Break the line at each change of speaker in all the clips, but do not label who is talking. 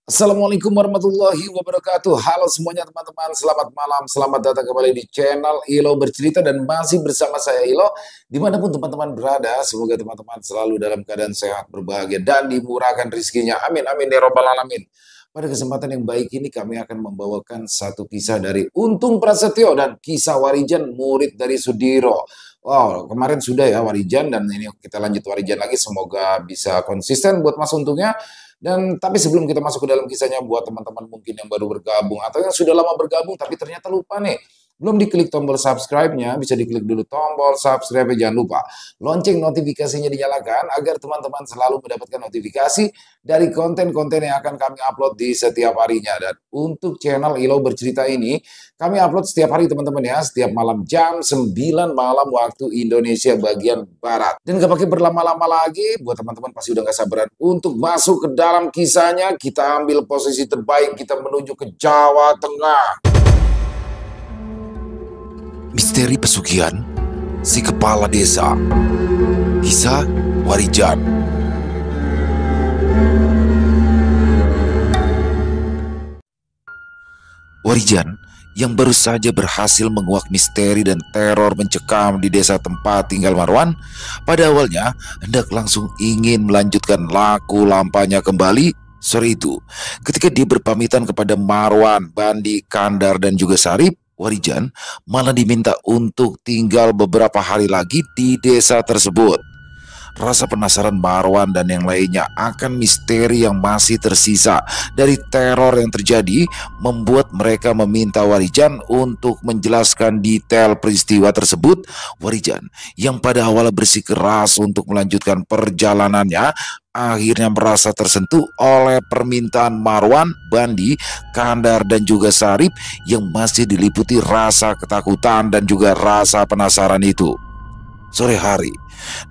Assalamualaikum warahmatullahi wabarakatuh. Halo semuanya teman-teman, selamat malam, selamat datang kembali di channel Ilo Bercerita dan masih bersama saya Ilo. Dimanapun teman-teman berada, semoga teman-teman selalu dalam keadaan sehat, berbahagia, dan dimurahkan rizkinya. Amin, amin, ya robbal alamin. Pada kesempatan yang baik ini kami akan membawakan satu kisah dari Untung Prasetyo dan kisah Warijan, murid dari Sudiro. Wow, kemarin sudah ya Warijan dan ini kita lanjut Warijan lagi. Semoga bisa konsisten buat Mas Untungnya. Dan tapi sebelum kita masuk ke dalam kisahnya, buat teman-teman mungkin yang baru bergabung atau yang sudah lama bergabung tapi ternyata lupa nih, belum diklik tombol subscribe-nya, bisa diklik dulu tombol subscribe, jangan lupa lonceng notifikasinya dinyalakan agar teman-teman selalu mendapatkan notifikasi dari konten-konten yang akan kami upload di setiap harinya. Dan untuk channel Ilo Bercerita ini, kami upload setiap hari teman-teman ya, setiap malam jam 9 malam waktu Indonesia bagian Barat. Dan gak pakai berlama-lama lagi, buat teman-teman pasti udah gak sabaran untuk masuk ke dalam kisahnya. Kita ambil posisi terbaik, kita menuju ke Jawa Tengah. Misteri pesugihan si kepala desa. Kisah Warijan. Warijan yang baru saja berhasil menguak misteri dan teror mencekam di desa tempat tinggal Marwan, pada awalnya hendak langsung ingin melanjutkan laku lampanya kembali. Sore itu, ketika dia berpamitan kepada Marwan, Bandi, Kandar, dan juga Sarip, Warijan malah diminta untuk tinggal beberapa hari lagi di desa tersebut. Rasa penasaran Marwan dan yang lainnya akan misteri yang masih tersisa dari teror yang terjadi membuat mereka meminta Warijan untuk menjelaskan detail peristiwa tersebut. Warijan yang pada awalnya bersikeras untuk melanjutkan perjalanannya akhirnya merasa tersentuh oleh permintaan Marwan, Bandi, Kandar, dan juga Sarip yang masih diliputi rasa ketakutan dan juga rasa penasaran itu. Sore hari,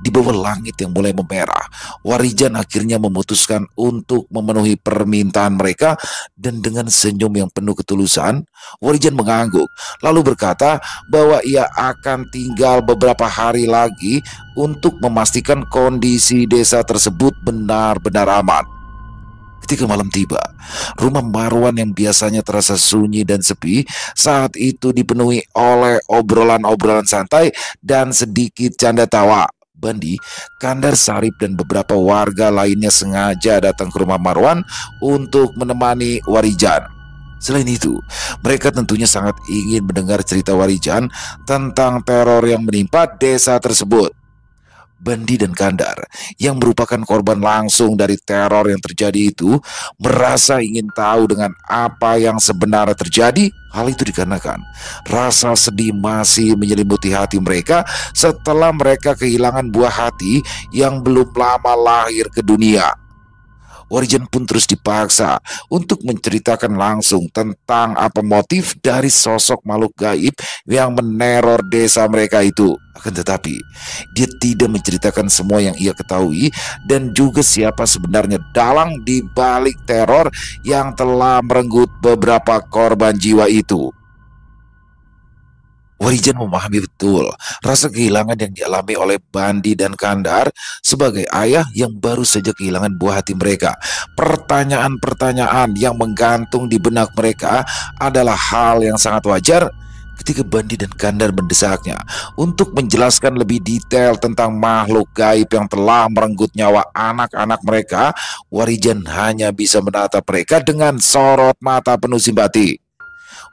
di bawah langit yang mulai memerah, Warijan akhirnya memutuskan untuk memenuhi permintaan mereka. Dan dengan senyum yang penuh ketulusan, Warijan mengangguk lalu berkata bahwa ia akan tinggal beberapa hari lagi untuk memastikan kondisi desa tersebut benar-benar aman. Ketika malam tiba, rumah Marwan yang biasanya terasa sunyi dan sepi saat itu dipenuhi oleh obrolan-obrolan santai dan sedikit canda tawa. Bandi, Kandar, Sarip, dan beberapa warga lainnya sengaja datang ke rumah Marwan untuk menemani Warijan. Selain itu, mereka tentunya sangat ingin mendengar cerita Warijan tentang teror yang menimpa desa tersebut. Bandi dan Kandar yang merupakan korban langsung dari teror yang terjadi itu merasa ingin tahu dengan apa yang sebenarnya terjadi. Hal itu dikarenakan rasa sedih masih menyelimuti hati mereka setelah mereka kehilangan buah hati yang belum lama lahir ke dunia. Warijan pun terus dipaksa untuk menceritakan langsung tentang apa motif dari sosok makhluk gaib yang meneror desa mereka itu. Akan tetapi, dia tidak menceritakan semua yang ia ketahui dan juga siapa sebenarnya dalang di balik teror yang telah merenggut beberapa korban jiwa itu. Warijan memahami betul rasa kehilangan yang dialami oleh Bandi dan Kandar sebagai ayah yang baru saja kehilangan buah hati mereka. Pertanyaan-pertanyaan yang menggantung di benak mereka adalah hal yang sangat wajar. Ketika Bandi dan Kandar mendesaknya untuk menjelaskan lebih detail tentang makhluk gaib yang telah merenggut nyawa anak-anak mereka, Warijan hanya bisa menatap mereka dengan sorot mata penuh simpati.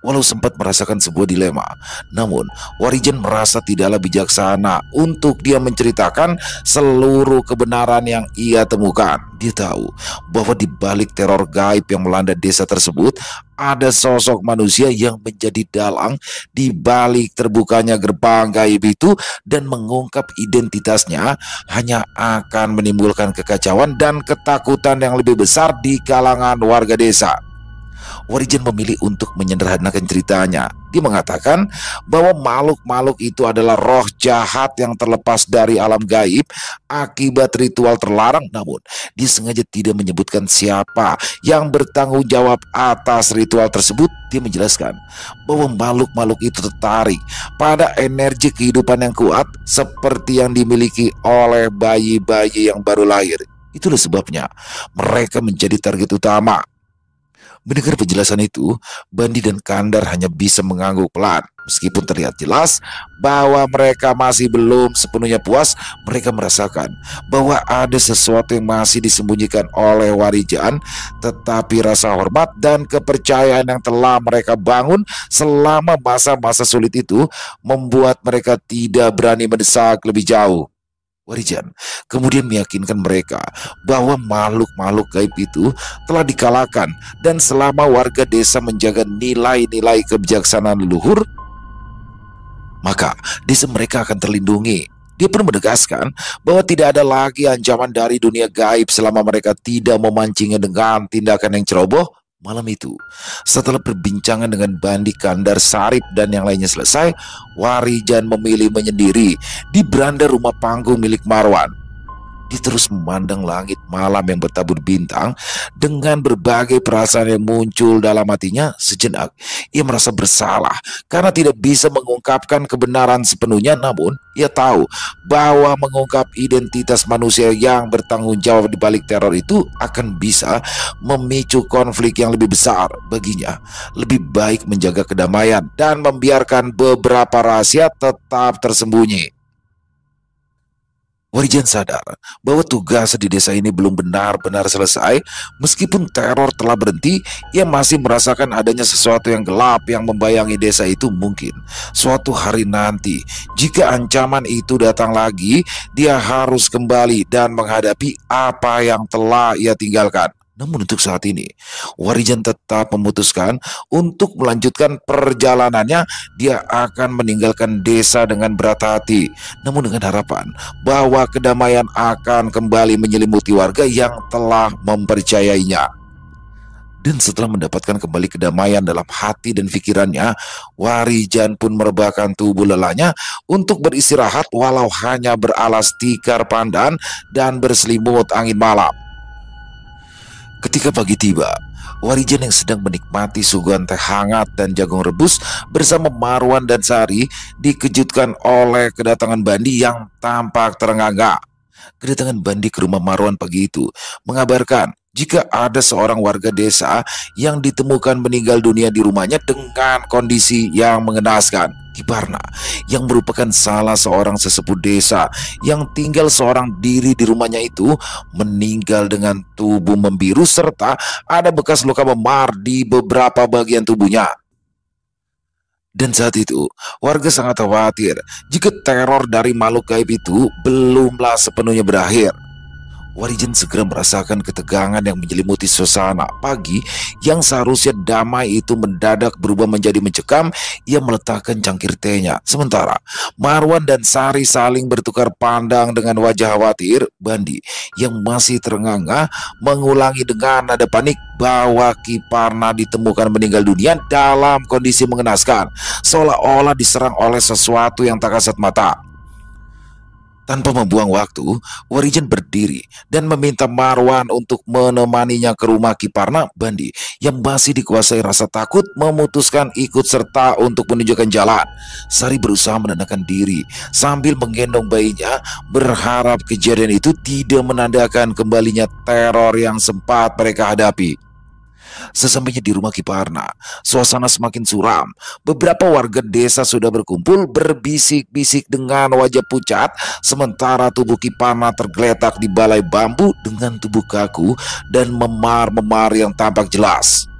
Walau sempat merasakan sebuah dilema, namun Warijan merasa tidaklah bijaksana untuk dia menceritakan seluruh kebenaran yang ia temukan. Dia tahu bahwa di balik teror gaib yang melanda desa tersebut ada sosok manusia yang menjadi dalang di balik terbukanya gerbang gaib itu, dan mengungkap identitasnya hanya akan menimbulkan kekacauan dan ketakutan yang lebih besar di kalangan warga desa. Warijan memilih untuk menyederhanakan ceritanya. Dia mengatakan bahwa makhluk-makhluk itu adalah roh jahat yang terlepas dari alam gaib akibat ritual terlarang. Namun, dia sengaja tidak menyebutkan siapa yang bertanggung jawab atas ritual tersebut. Dia menjelaskan bahwa makhluk-makhluk itu tertarik pada energi kehidupan yang kuat seperti yang dimiliki oleh bayi-bayi yang baru lahir. Itulah sebabnya mereka menjadi target utama. Mendengar penjelasan itu, Bandi dan Kandar hanya bisa mengangguk pelan. Meskipun terlihat jelas bahwa mereka masih belum sepenuhnya puas, mereka merasakan bahwa ada sesuatu yang masih disembunyikan oleh Warijan, tetapi rasa hormat dan kepercayaan yang telah mereka bangun selama masa-masa sulit itu membuat mereka tidak berani mendesak lebih jauh. Warijan kemudian meyakinkan mereka bahwa makhluk-makhluk gaib itu telah dikalahkan, dan selama warga desa menjaga nilai-nilai kebijaksanaan leluhur, maka desa mereka akan terlindungi. Dia pun menegaskan bahwa tidak ada lagi ancaman dari dunia gaib selama mereka tidak memancingnya dengan tindakan yang ceroboh. Malam itu, setelah perbincangan dengan Bandi, Kandar, Sarip, dan yang lainnya selesai, Warijan memilih menyendiri di beranda rumah panggung milik Marwan. Dia terus memandang langit malam yang bertabur bintang dengan berbagai perasaan yang muncul dalam hatinya. Sejenak, ia merasa bersalah karena tidak bisa mengungkapkan kebenaran sepenuhnya. Namun, ia tahu bahwa mengungkap identitas manusia yang bertanggung jawab di balik teror itu akan bisa memicu konflik yang lebih besar. Baginya, lebih baik menjaga kedamaian dan membiarkan beberapa rahasia tetap tersembunyi. Warijan sadar bahwa tugas di desa ini belum benar-benar selesai. Meskipun teror telah berhenti, ia masih merasakan adanya sesuatu yang gelap yang membayangi desa itu. Mungkin suatu hari nanti, jika ancaman itu datang lagi, dia harus kembali dan menghadapi apa yang telah ia tinggalkan. Namun untuk saat ini, Warijan tetap memutuskan untuk melanjutkan perjalanannya. Dia akan meninggalkan desa dengan berat hati, namun dengan harapan bahwa kedamaian akan kembali menyelimuti warga yang telah mempercayainya. Dan setelah mendapatkan kembali kedamaian dalam hati dan pikirannya, Warijan pun merebahkan tubuh lelahnya untuk beristirahat walau hanya beralas tikar pandan dan berselimut angin malam. Ketika pagi tiba, Warijan yang sedang menikmati suguhan teh hangat dan jagung rebus bersama Marwan dan Sari dikejutkan oleh kedatangan Bandi yang tampak terengah-engah. Kedatangan Bandi ke rumah Marwan pagi itu mengabarkan jika ada seorang warga desa yang ditemukan meninggal dunia di rumahnya dengan kondisi yang mengenaskan. Kiparna, yang merupakan salah seorang sesepuh desa yang tinggal seorang diri di rumahnya itu, meninggal dengan tubuh membiru serta ada bekas luka memar di beberapa bagian tubuhnya. Dan saat itu, warga sangat khawatir jika teror dari makhluk gaib itu belumlah sepenuhnya berakhir. Warijan segera merasakan ketegangan yang menyelimuti suasana. Pagi yang seharusnya damai itu mendadak berubah menjadi mencekam. Ia meletakkan cangkir tehnya. Sementara Marwan dan Sari saling bertukar pandang dengan wajah khawatir. Bandi yang masih terengah-engah mengulangi dengan nada panik bahwa Kiparna ditemukan meninggal dunia dalam kondisi mengenaskan, seolah-olah diserang oleh sesuatu yang tak kasat mata. Tanpa membuang waktu, Warijan berdiri dan meminta Marwan untuk menemaninya ke rumah Kiparna. Bandi yang masih dikuasai rasa takut memutuskan ikut serta untuk menunjukkan jalan. Sari berusaha menenangkan diri sambil menggendong bayinya, berharap kejadian itu tidak menandakan kembalinya teror yang sempat mereka hadapi. Sesampainya di rumah Kiparna, suasana semakin suram. Beberapa warga desa sudah berkumpul berbisik-bisik dengan wajah pucat, sementara tubuh Kiparna tergeletak di balai bambu dengan tubuh kaku dan memar-memar yang tampak jelas.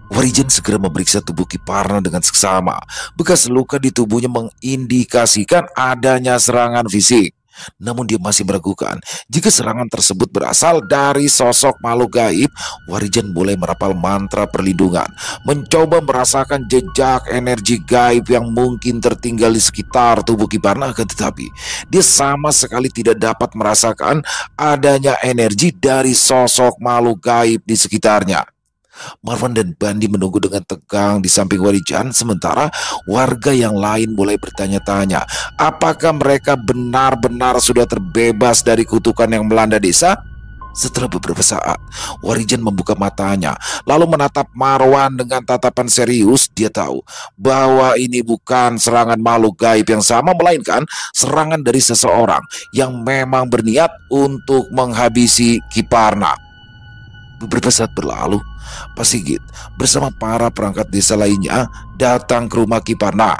Warijan segera memeriksa tubuh Kiparna dengan seksama. Bekas luka di tubuhnya mengindikasikan adanya serangan fisik. Namun dia masih meragukan jika serangan tersebut berasal dari sosok makhluk gaib. Warijan mulai merapal mantra perlindungan, mencoba merasakan jejak energi gaib yang mungkin tertinggal di sekitar tubuh Kiparna. Akan tetapi dia sama sekali tidak dapat merasakan adanya energi dari sosok makhluk gaib di sekitarnya. Marwan dan Bandi menunggu dengan tegang di samping Warijan, sementara warga yang lain mulai bertanya-tanya apakah mereka benar-benar sudah terbebas dari kutukan yang melanda desa. Setelah beberapa saat, Warijan membuka matanya lalu menatap Marwan dengan tatapan serius. Dia tahu bahwa ini bukan serangan makhluk gaib yang sama, melainkan serangan dari seseorang yang memang berniat untuk menghabisi Kiparna. Beberapa saat berlalu, Pak Sigit bersama para perangkat desa lainnya datang ke rumah Kiparna.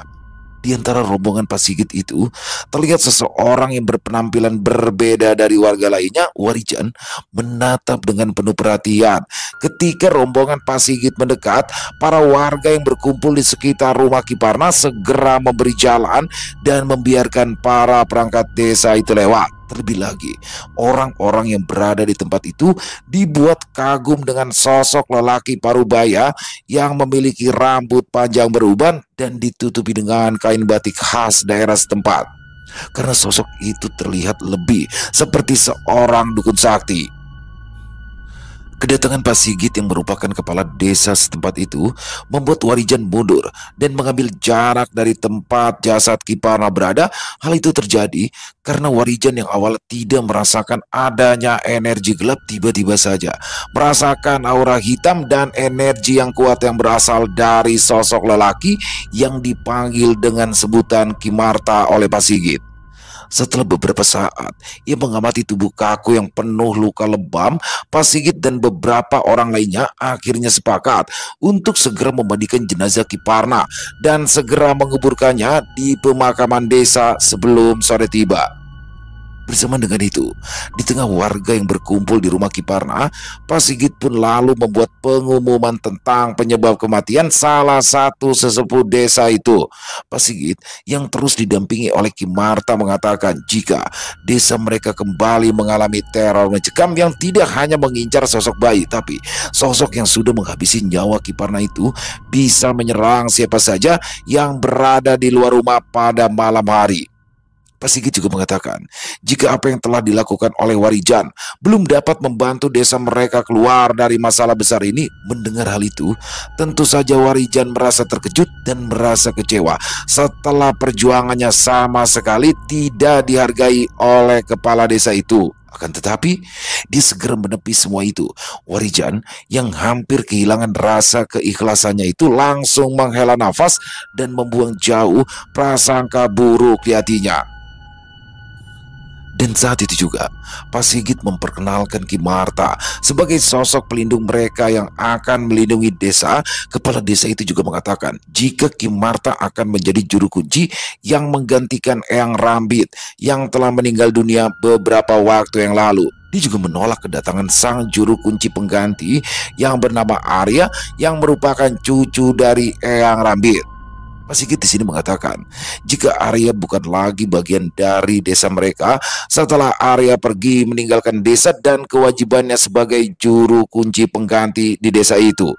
Di antara rombongan Pak Sigit itu, terlihat seseorang yang berpenampilan berbeda dari warga lainnya. Warijan menatap dengan penuh perhatian. Ketika rombongan Pak Sigit mendekat, para warga yang berkumpul di sekitar rumah Kiparna segera memberi jalan dan membiarkan para perangkat desa itu lewat. Terlebih lagi, orang-orang yang berada di tempat itu dibuat kagum dengan sosok lelaki parubaya yang memiliki rambut panjang beruban dan ditutupi dengan kain batik khas daerah setempat. Karena sosok itu terlihat lebih seperti seorang dukun sakti. Kedatangan Pak Sigit yang merupakan kepala desa setempat itu membuat Warijan mundur dan mengambil jarak dari tempat jasad Kiparna berada. Hal itu terjadi karena Warijan yang awalnya tidak merasakan adanya energi gelap tiba-tiba saja merasakan aura hitam dan energi yang kuat yang berasal dari sosok lelaki yang dipanggil dengan sebutan Kimarta oleh Pak Sigit. Setelah beberapa saat, ia mengamati tubuh kaku yang penuh luka lebam. Pak Sigit dan beberapa orang lainnya akhirnya sepakat untuk segera memandikan jenazah Kiparna dan segera menguburkannya di pemakaman desa sebelum sore tiba. Bersamaan dengan itu, di tengah warga yang berkumpul di rumah Kiparna, Pak Sigit pun lalu membuat pengumuman tentang penyebab kematian salah satu sesepuh desa itu. Pak Sigit yang terus didampingi oleh Kimarta mengatakan jika desa mereka kembali mengalami teror mencekam yang tidak hanya mengincar sosok bayi, tapi sosok yang sudah menghabisi nyawa Kiparna itu bisa menyerang siapa saja yang berada di luar rumah pada malam hari. Pak Sigit juga mengatakan, jika apa yang telah dilakukan oleh Warijan belum dapat membantu desa mereka keluar dari masalah besar ini. Mendengar hal itu, tentu saja Warijan merasa terkejut dan merasa kecewa setelah perjuangannya sama sekali tidak dihargai oleh kepala desa itu. Akan tetapi, dia segera menepi semua itu. Warijan yang hampir kehilangan rasa keikhlasannya itu langsung menghela nafas dan membuang jauh prasangka buruk di hatinya. Dan saat itu juga, Pak Sigit memperkenalkan Kimarta sebagai sosok pelindung mereka yang akan melindungi desa. Kepala desa itu juga mengatakan jika Kimarta akan menjadi juru kunci yang menggantikan Eyang Rambit yang telah meninggal dunia beberapa waktu yang lalu. Dia juga menolak kedatangan sang juru kunci pengganti yang bernama Arya yang merupakan cucu dari Eyang Rambit. Pak Sigit di sini mengatakan jika Arya bukan lagi bagian dari desa mereka setelah Arya pergi meninggalkan desa dan kewajibannya sebagai juru kunci pengganti di desa itu.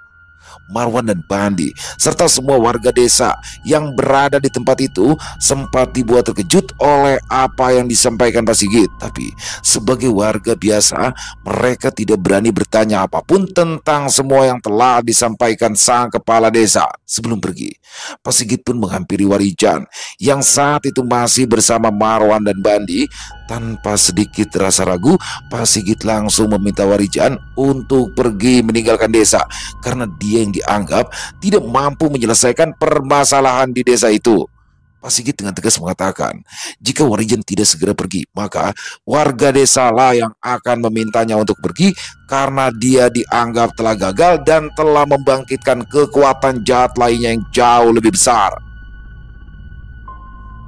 Marwan dan Bandi serta semua warga desa yang berada di tempat itu sempat dibuat terkejut oleh apa yang disampaikan Pak Sigit. Tapi sebagai warga biasa, mereka tidak berani bertanya apapun tentang semua yang telah disampaikan sang kepala desa. Sebelum pergi, Pak Sigit pun menghampiri Warijan yang saat itu masih bersama Marwan dan Bandi. Tanpa sedikit rasa ragu, Pak Sigit langsung meminta Warijan untuk pergi meninggalkan desa karena dia yang dianggap tidak mampu menyelesaikan permasalahan di desa itu. Pak Sigit dengan tegas mengatakan, jika Warijan tidak segera pergi, maka warga desa lah yang akan memintanya untuk pergi karena dia dianggap telah gagal dan telah membangkitkan kekuatan jahat lainnya yang jauh lebih besar.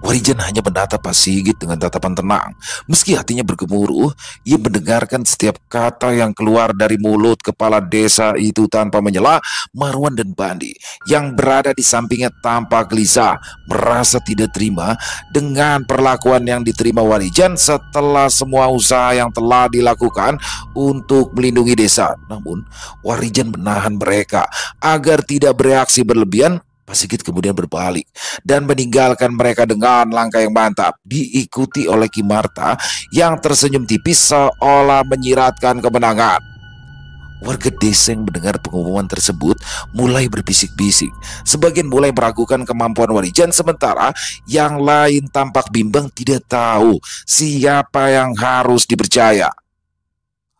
Warijan hanya menatap Pak Sigit dengan tatapan tenang. Meski hatinya bergemuruh, ia mendengarkan setiap kata yang keluar dari mulut kepala desa itu tanpa menyela. Marwan dan Bandi yang berada di sampingnya tampak gelisah, merasa tidak terima dengan perlakuan yang diterima Warijan setelah semua usaha yang telah dilakukan untuk melindungi desa. Namun, Warijan menahan mereka agar tidak bereaksi berlebihan. Pak Sigit kemudian berbalik dan meninggalkan mereka dengan langkah yang mantap, diikuti oleh Kimarta yang tersenyum tipis seolah menyiratkan kemenangan. Warga desa yang mendengar pengumuman tersebut mulai berbisik-bisik. Sebagian mulai meragukan kemampuan Warijan, sementara yang lain tampak bimbang tidak tahu siapa yang harus dipercaya.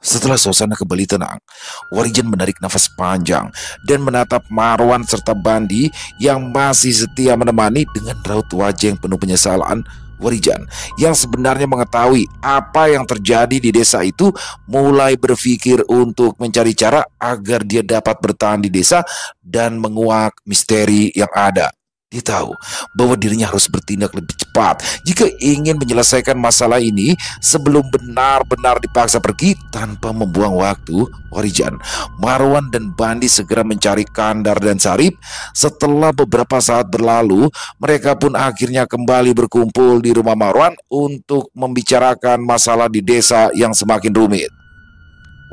Setelah suasana kembali tenang, Warijan menarik nafas panjang dan menatap Marwan serta Bandi yang masih setia menemani. Dengan raut wajah yang penuh penyesalan, Warijan yang sebenarnya mengetahui apa yang terjadi di desa itu mulai berpikir untuk mencari cara agar dia dapat bertahan di desa dan menguak misteri yang ada. Dia tahu bahwa dirinya harus bertindak lebih cepat jika ingin menyelesaikan masalah ini sebelum benar-benar dipaksa pergi tanpa membuang waktu. Warijan, Marwan dan Bandi segera mencari Kandar dan Sarip. Setelah beberapa saat berlalu, mereka pun akhirnya kembali berkumpul di rumah Marwan untuk membicarakan masalah di desa yang semakin rumit.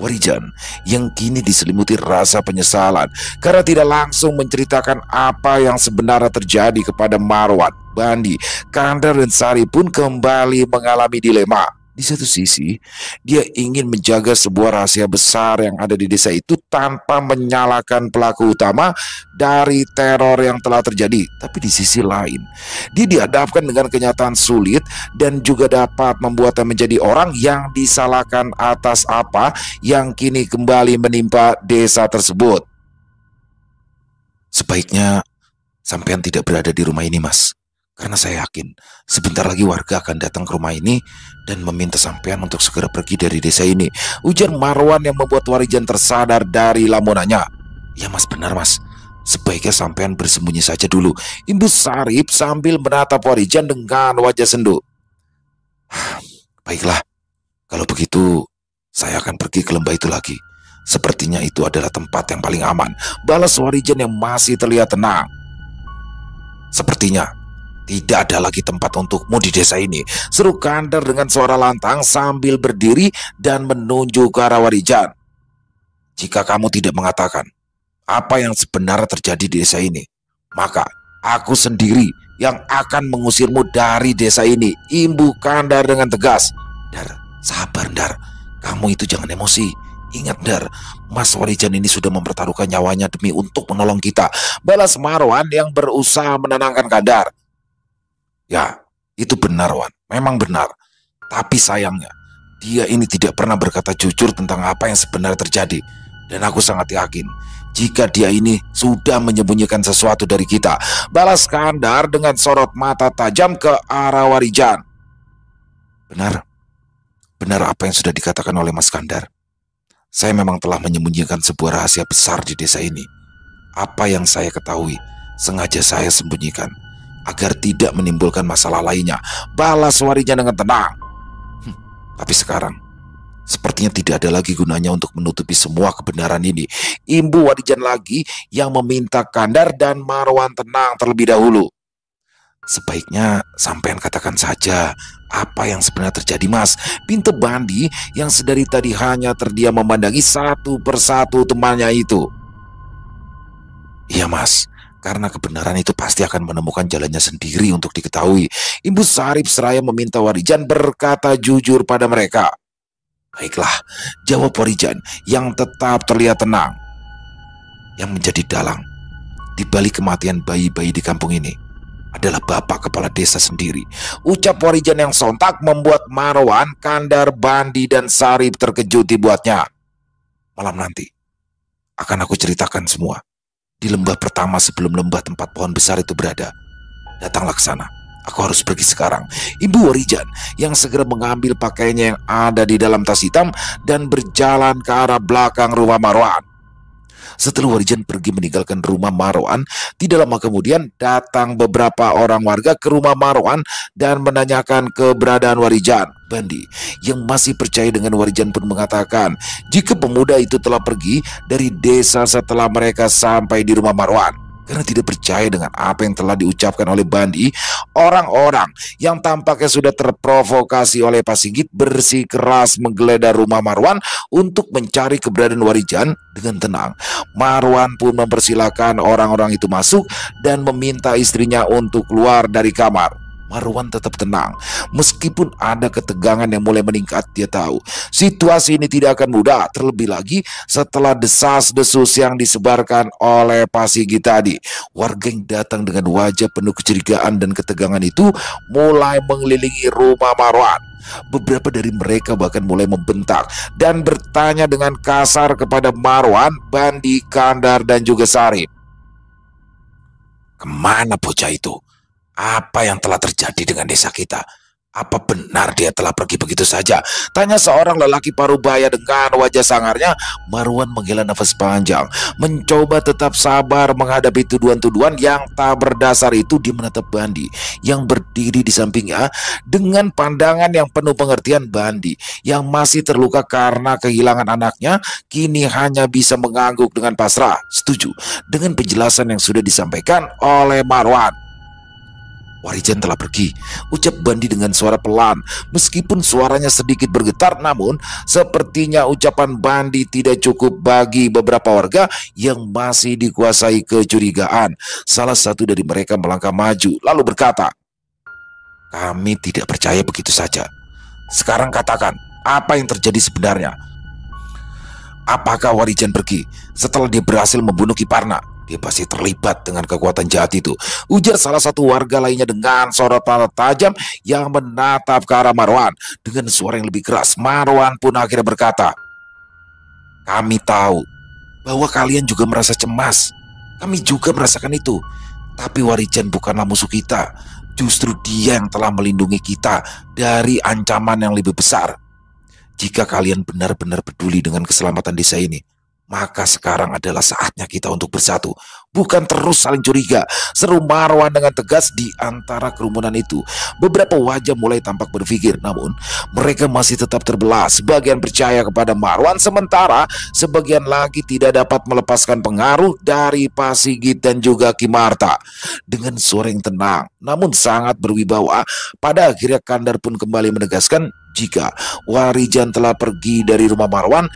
Warijan yang kini diselimuti rasa penyesalan karena tidak langsung menceritakan apa yang sebenarnya terjadi kepada Marwan, Bandi, Kandar dan Sari pun kembali mengalami dilema. Di satu sisi, dia ingin menjaga sebuah rahasia besar yang ada di desa itu tanpa menyalahkan pelaku utama dari teror yang telah terjadi. Tapi di sisi lain, dia dihadapkan dengan kenyataan sulit dan juga dapat membuatnya menjadi orang yang disalahkan atas apa yang kini kembali menimpa desa tersebut. Sebaiknya sampean tidak berada di rumah ini, Mas. Karena saya yakin sebentar lagi warga akan datang ke rumah ini dan meminta sampean untuk segera pergi dari desa ini, ujar Marwan yang membuat Warijan tersadar dari lamunannya. Ya Mas, benar Mas. Sebaiknya sampean bersembunyi saja dulu, imbus Sarip sambil menatap Warijan dengan wajah sendu. Baiklah, kalau begitu saya akan pergi ke lembah itu lagi. Sepertinya itu adalah tempat yang paling aman, balas Warijan yang masih terlihat tenang. Sepertinya tidak ada lagi tempat untukmu di desa ini, seru Kandar dengan suara lantang sambil berdiri dan menunjuk ke arah Warijan. Jika kamu tidak mengatakan apa yang sebenarnya terjadi di desa ini, maka aku sendiri yang akan mengusirmu dari desa ini, imbu Kandar dengan tegas. Dar, sabar Dar, kamu itu jangan emosi. Ingat Dar, Mas Warijan ini sudah mempertaruhkan nyawanya demi untuk menolong kita, balas Marwan yang berusaha menenangkan Kandar. Ya, itu benar Wan, memang benar. Tapi sayangnya, dia ini tidak pernah berkata jujur tentang apa yang sebenarnya terjadi. Dan aku sangat yakin, jika dia ini sudah menyembunyikan sesuatu dari kita, balas Kandar dengan sorot mata tajam ke arah Warijan. Benar, benar apa yang sudah dikatakan oleh Mas Kandar. Saya memang telah menyembunyikan sebuah rahasia besar di desa ini. Apa yang saya ketahui, sengaja saya sembunyikan agar tidak menimbulkan masalah lainnya, balas Warijan dengan tenang. Tapi sekarang sepertinya tidak ada lagi gunanya untuk menutupi semua kebenaran ini, imbu Warijan lagi yang meminta Kandar dan Marwan tenang terlebih dahulu. Sebaiknya sampean katakan saja apa yang sebenarnya terjadi Mas, pinta Bandi yang sedari tadi hanya terdiam memandangi satu persatu temannya itu. Iya Mas, karena kebenaran itu pasti akan menemukan jalannya sendiri untuk diketahui, imbu Sarip seraya meminta Warijan berkata jujur pada mereka. Baiklah, jawab Warijan yang tetap terlihat tenang. Yang menjadi dalang di balik kematian bayi-bayi di kampung ini adalah bapak kepala desa sendiri, ucap Warijan yang sontak membuat Marwan, Kandar, Bandi dan Sarip terkejut dibuatnya. Malam nanti akan aku ceritakan semua di lembah pertama sebelum lembah tempat pohon besar itu berada. Datanglah ke sana. Aku harus pergi sekarang, imbu Warijan yang segera mengambil pakaiannya yang ada di dalam tas hitam dan berjalan ke arah belakang rumah Marwan. Setelah Warijan pergi meninggalkan rumah Marwan, tidak lama kemudian datang beberapa orang warga ke rumah Marwan dan menanyakan keberadaan Warijan. Bandi yang masih percaya dengan Warijan pun mengatakan jika pemuda itu telah pergi dari desa setelah mereka sampai di rumah Marwan. Karena tidak percaya dengan apa yang telah diucapkan oleh Bandi, orang-orang yang tampaknya sudah terprovokasi oleh Pak Sigit bersikeras menggeledah rumah Marwan untuk mencari keberadaan Warijan. Dengan tenang, Marwan pun mempersilahkan orang-orang itu masuk dan meminta istrinya untuk keluar dari kamar. Marwan tetap tenang. Meskipun ada ketegangan yang mulai meningkat, dia tahu situasi ini tidak akan mudah. Terlebih lagi setelah desas-desus yang disebarkan oleh Pak Sigit tadi. Warga yang datang dengan wajah penuh kecurigaan dan ketegangan itu mulai mengelilingi rumah Marwan. Beberapa dari mereka bahkan mulai membentak dan bertanya dengan kasar kepada Marwan, Bandi, Kandar, dan juga Sarip. Kemana bocah itu? Apa yang telah terjadi dengan desa kita? Apa benar dia telah pergi begitu saja? Tanya seorang lelaki parubaya dengan wajah sangarnya. Marwan menghela nafas panjang, mencoba tetap sabar menghadapi tuduhan-tuduhan yang tak berdasar itu. Dia menatap Bandi yang berdiri di sampingnya dengan pandangan yang penuh pengertian. Bandi yang masih terluka karena kehilangan anaknya kini hanya bisa mengangguk dengan pasrah, setuju dengan penjelasan yang sudah disampaikan oleh Marwan. Warijan telah pergi, ucap Bandi dengan suara pelan. Meskipun suaranya sedikit bergetar, namun sepertinya ucapan Bandi tidak cukup bagi beberapa warga yang masih dikuasai kecurigaan. Salah satu dari mereka melangkah maju, lalu berkata, "Kami tidak percaya begitu saja. Sekarang katakan, apa yang terjadi sebenarnya? Apakah Warijan pergi setelah dia berhasil membunuh Kiparna? Dia pasti terlibat dengan kekuatan jahat itu," ujar salah satu warga lainnya dengan sorotan tajam yang menatap ke arah Marwan. Dengan suara yang lebih keras, Marwan pun akhirnya berkata, "Kami tahu bahwa kalian juga merasa cemas. Kami juga merasakan itu. Tapi Warijan bukanlah musuh kita. Justru dia yang telah melindungi kita dari ancaman yang lebih besar. Jika kalian benar-benar peduli dengan keselamatan desa ini, maka sekarang adalah saatnya kita untuk bersatu, bukan terus saling curiga," seru Marwan dengan tegas. Di antara kerumunan itu, beberapa wajah mulai tampak berpikir, namun mereka masih tetap terbelah. Sebagian percaya kepada Marwan, sementara sebagian lagi tidak dapat melepaskan pengaruh dari Pak Sigit dan juga Ki Marta. Dengan suara yang tenang namun sangat berwibawa, pada akhirnya Kandar pun kembali menegaskan jika Warijan telah pergi dari rumah Marwan.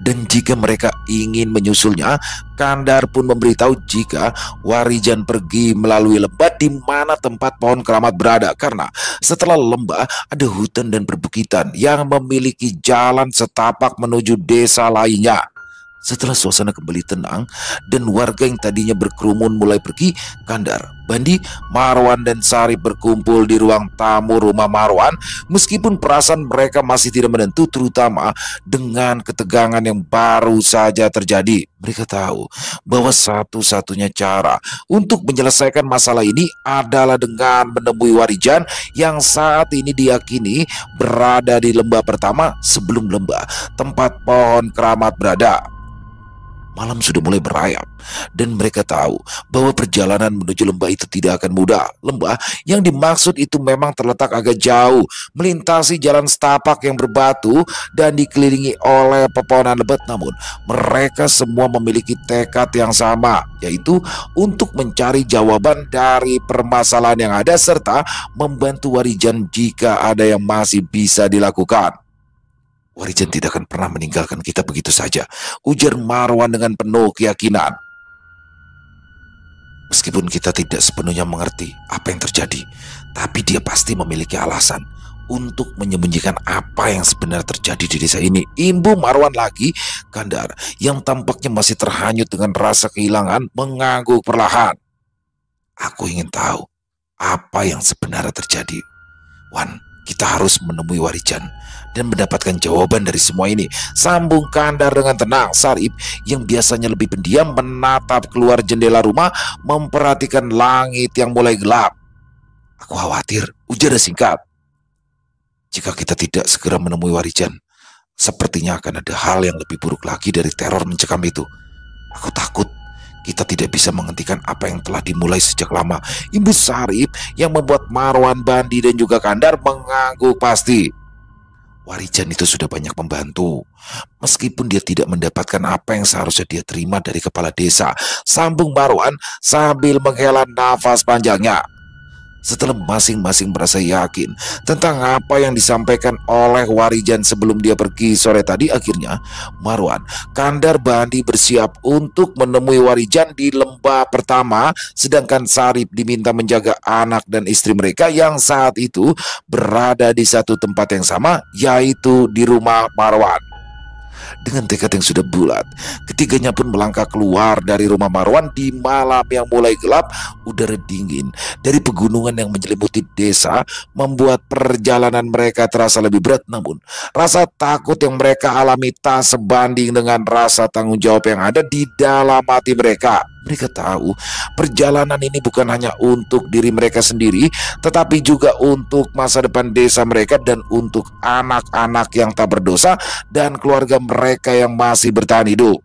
Dan jika mereka ingin menyusulnya, Kandar pun memberitahu jika Warijan pergi melalui lembah di mana tempat pohon keramat berada. Karena setelah lembah ada hutan dan perbukitan yang memiliki jalan setapak menuju desa lainnya. Setelah suasana kembali tenang dan warga yang tadinya berkerumun mulai pergi, Kandar, Bandi, Marwan, dan Sarip berkumpul di ruang tamu rumah Marwan. Meskipun perasaan mereka masih tidak menentu, terutama dengan ketegangan yang baru saja terjadi. Mereka tahu bahwa satu-satunya cara untuk menyelesaikan masalah ini adalah dengan menemui Warijan yang saat ini diyakini berada di lembah pertama sebelum lembah tempat pohon keramat berada. Malam sudah mulai berayap dan mereka tahu bahwa perjalanan menuju lembah itu tidak akan mudah. Lembah yang dimaksud itu memang terletak agak jauh, melintasi jalan setapak yang berbatu dan dikelilingi oleh pepohonan lebat. Namun mereka semua memiliki tekad yang sama, yaitu untuk mencari jawaban dari permasalahan yang ada serta membantu Warijan jika ada yang masih bisa dilakukan. "Warijan tidak akan pernah meninggalkan kita begitu saja," ujar Marwan dengan penuh keyakinan. "Meskipun kita tidak sepenuhnya mengerti apa yang terjadi, tapi dia pasti memiliki alasan untuk menyembunyikan apa yang sebenarnya terjadi di desa ini," imbu Marwan lagi. Kandar yang tampaknya masih terhanyut dengan rasa kehilangan mengangguk perlahan. "Aku ingin tahu apa yang sebenarnya terjadi, Wan. Kita harus menemui Warijan dan mendapatkan jawaban dari semua ini," sambung Kandar dengan tenang. Sarip yang biasanya lebih pendiam menatap keluar jendela rumah, memperhatikan langit yang mulai gelap. "Aku khawatir," ujar singkat. "Jika kita tidak segera menemui Warijan, sepertinya akan ada hal yang lebih buruk lagi dari teror mencekam itu. Aku takut kita tidak bisa menghentikan apa yang telah dimulai sejak lama," imbu Sarip yang membuat Marwan, Bandi, dan juga Kandar mengangguk pasti. "Warijan itu sudah banyak membantu, meskipun dia tidak mendapatkan apa yang seharusnya dia terima dari kepala desa," sambung Marwan sambil menghela nafas panjangnya. Setelah masing-masing merasa yakin tentang apa yang disampaikan oleh Warijan sebelum dia pergi sore tadi, akhirnya Marwan, Kandar, Bandi bersiap untuk menemui Warijan di lembah pertama, sedangkan Sarip diminta menjaga anak dan istri mereka yang saat itu berada di satu tempat yang sama, yaitu di rumah Marwan. Dengan tekad yang sudah bulat, ketiganya pun melangkah keluar dari rumah Marwan di malam yang mulai gelap. Udara dingin dari pegunungan yang menyelimuti desa membuat perjalanan mereka terasa lebih berat. Namun, rasa takut yang mereka alami tak sebanding dengan rasa tanggung jawab yang ada di dalam hati mereka. Mereka tahu perjalanan ini bukan hanya untuk diri mereka sendiri, tetapi juga untuk masa depan desa mereka dan untuk anak-anak yang tak berdosa dan keluarga mereka yang masih bertahan hidup.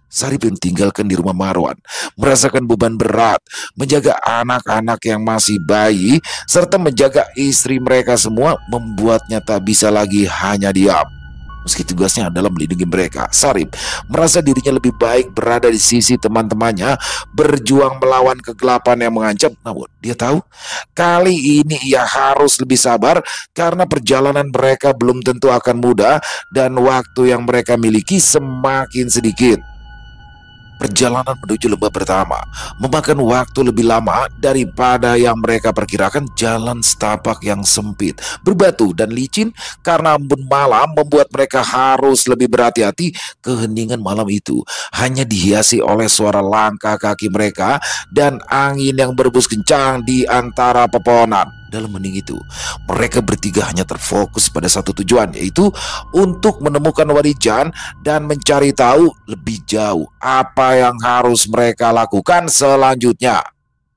Sarip yang tinggalkan di rumah Marwan merasakan beban berat menjaga anak-anak yang masih bayi serta menjaga istri mereka semua membuatnya tak bisa lagi hanya diam. Meski tugasnya adalah melindungi mereka, Sarip merasa dirinya lebih baik berada di sisi teman-temannya berjuang melawan kegelapan yang mengancam. Namun dia tahu kali ini ia harus lebih sabar karena perjalanan mereka belum tentu akan mudah dan waktu yang mereka miliki semakin sedikit. Perjalanan menuju lembah pertama memakan waktu lebih lama daripada yang mereka perkirakan. Jalan setapak yang sempit, berbatu dan licin karena embun malam membuat mereka harus lebih berhati-hati. Keheningan malam itu hanya dihiasi oleh suara langkah kaki mereka dan angin yang berembus kencang di antara pepohonan. Dalam hening itu, mereka bertiga hanya terfokus pada satu tujuan, yaitu untuk menemukan Warijan dan mencari tahu lebih jauh apa yang harus mereka lakukan selanjutnya.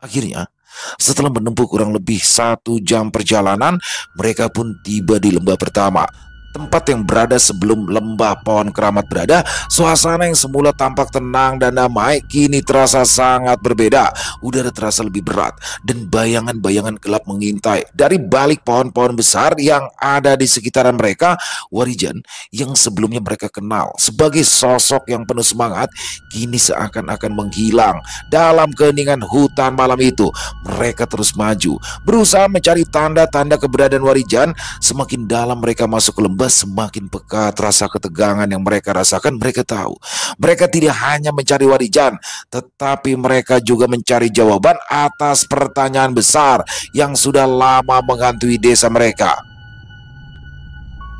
Akhirnya, setelah menempuh kurang lebih 1 jam perjalanan, mereka pun tiba di lembah pertama. Tempat yang berada sebelum lembah pohon keramat berada. Suasana yang semula tampak tenang dan damai kini terasa sangat berbeda. Udara terasa lebih berat dan bayangan-bayangan gelap mengintai dari balik pohon-pohon besar yang ada di sekitaran mereka. Warijan yang sebelumnya mereka kenal sebagai sosok yang penuh semangat kini seakan-akan menghilang dalam keheningan hutan malam itu. Mereka terus maju, berusaha mencari tanda-tanda keberadaan Warijan. Semakin dalam mereka masuk ke lembah, semakin pekat rasa ketegangan yang mereka rasakan. Mereka tahu mereka tidak hanya mencari Warijan, tetapi mereka juga mencari jawaban atas pertanyaan besar yang sudah lama menghantui desa mereka.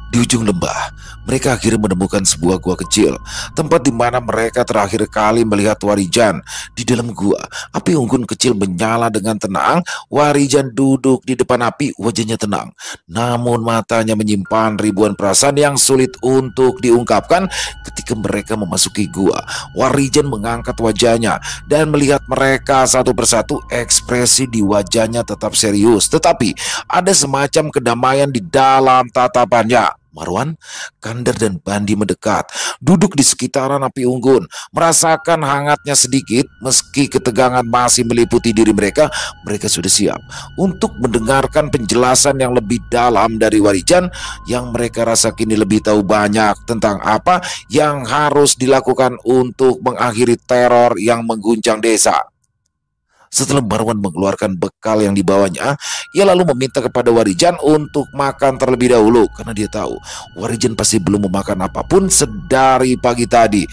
Di ujung lembah, mereka akhirnya menemukan sebuah gua kecil, tempat di mana mereka terakhir kali melihat Warijan. Di dalam gua, api unggun kecil menyala dengan tenang. Warijan duduk di depan api, wajahnya tenang, namun matanya menyimpan ribuan perasaan yang sulit untuk diungkapkan. Ketika mereka memasuki gua, Warijan mengangkat wajahnya dan melihat mereka satu persatu. Ekspresi di wajahnya tetap serius, tetapi ada semacam kedamaian di dalam tatapannya. Marwan, Kandar, dan Bandi mendekat, duduk di sekitaran api unggun, merasakan hangatnya sedikit. Meski ketegangan masih meliputi diri mereka, mereka sudah siap untuk mendengarkan penjelasan yang lebih dalam dari Warijan yang mereka rasa kini lebih tahu banyak tentang apa yang harus dilakukan untuk mengakhiri teror yang mengguncang desa. Setelah Marwan mengeluarkan bekal yang dibawanya, ia lalu meminta kepada Warijan untuk makan terlebih dahulu karena dia tahu Warijan pasti belum memakan apapun sedari pagi tadi.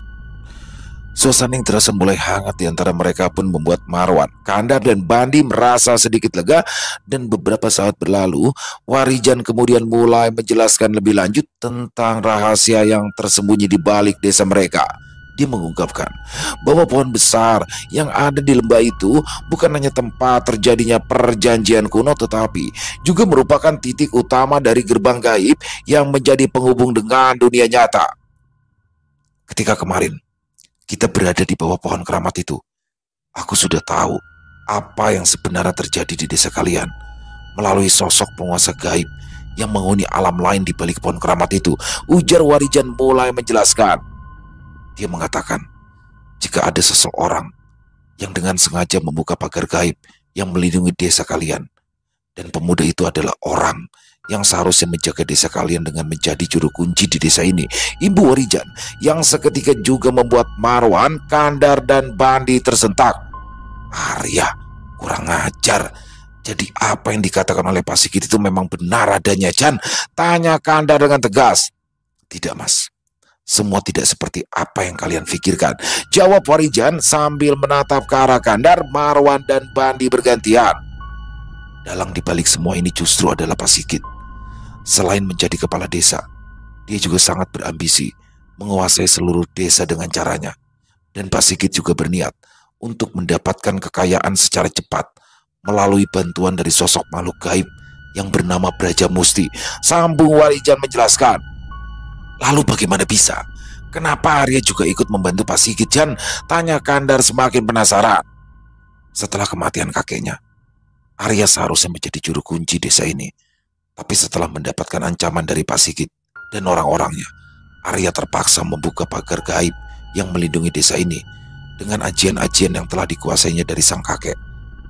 Suasana yang terasa mulai hangat di antara mereka pun membuat Marwan, Kandar, dan Bandi merasa sedikit lega. Dan beberapa saat berlalu, Warijan kemudian mulai menjelaskan lebih lanjut tentang rahasia yang tersembunyi di balik desa mereka. Dia mengungkapkan bahwa pohon besar yang ada di lembah itu bukan hanya tempat terjadinya perjanjian kuno, tetapi juga merupakan titik utama dari gerbang gaib yang menjadi penghubung dengan dunia nyata. Ketika kemarin kita berada di bawah pohon keramat itu, aku sudah tahu apa yang sebenarnya terjadi di desa kalian melalui sosok penguasa gaib yang menghuni alam lain di balik pohon keramat itu, ujar Warijan mulai menjelaskan. Dia mengatakan, jika ada seseorang yang dengan sengaja membuka pagar gaib yang melindungi desa kalian, dan pemuda itu adalah orang yang seharusnya menjaga desa kalian dengan menjadi juru kunci di desa ini. Ibu Warijan yang seketika juga membuat Marwan, Kandar, dan Bandi tersentak. Arya, kurang ajar. Jadi apa yang dikatakan oleh Pak Sigit itu memang benar adanya, Jan? Tanya Kandar dengan tegas. Tidak, Mas. Semua tidak seperti apa yang kalian pikirkan, jawab Warijan sambil menatap ke arah Kandar, Marwan, dan Bandi bergantian. Dalang dibalik semua ini justru adalah Pak Sigit. Selain menjadi kepala desa, dia juga sangat berambisi menguasai seluruh desa dengan caranya. Dan Pak Sigit juga berniat untuk mendapatkan kekayaan secara cepat melalui bantuan dari sosok makhluk gaib yang bernama Braja Musti. Sambung Warijan menjelaskan. Lalu bagaimana bisa? Kenapa Arya juga ikut membantu Pak Sigit, Jan? Tanya Kandar semakin penasaran. Setelah kematian kakeknya, Arya seharusnya menjadi juru kunci desa ini. Tapi setelah mendapatkan ancaman dari Pak Sigit dan orang-orangnya, Arya terpaksa membuka pagar gaib yang melindungi desa ini dengan ajian-ajian yang telah dikuasainya dari sang kakek.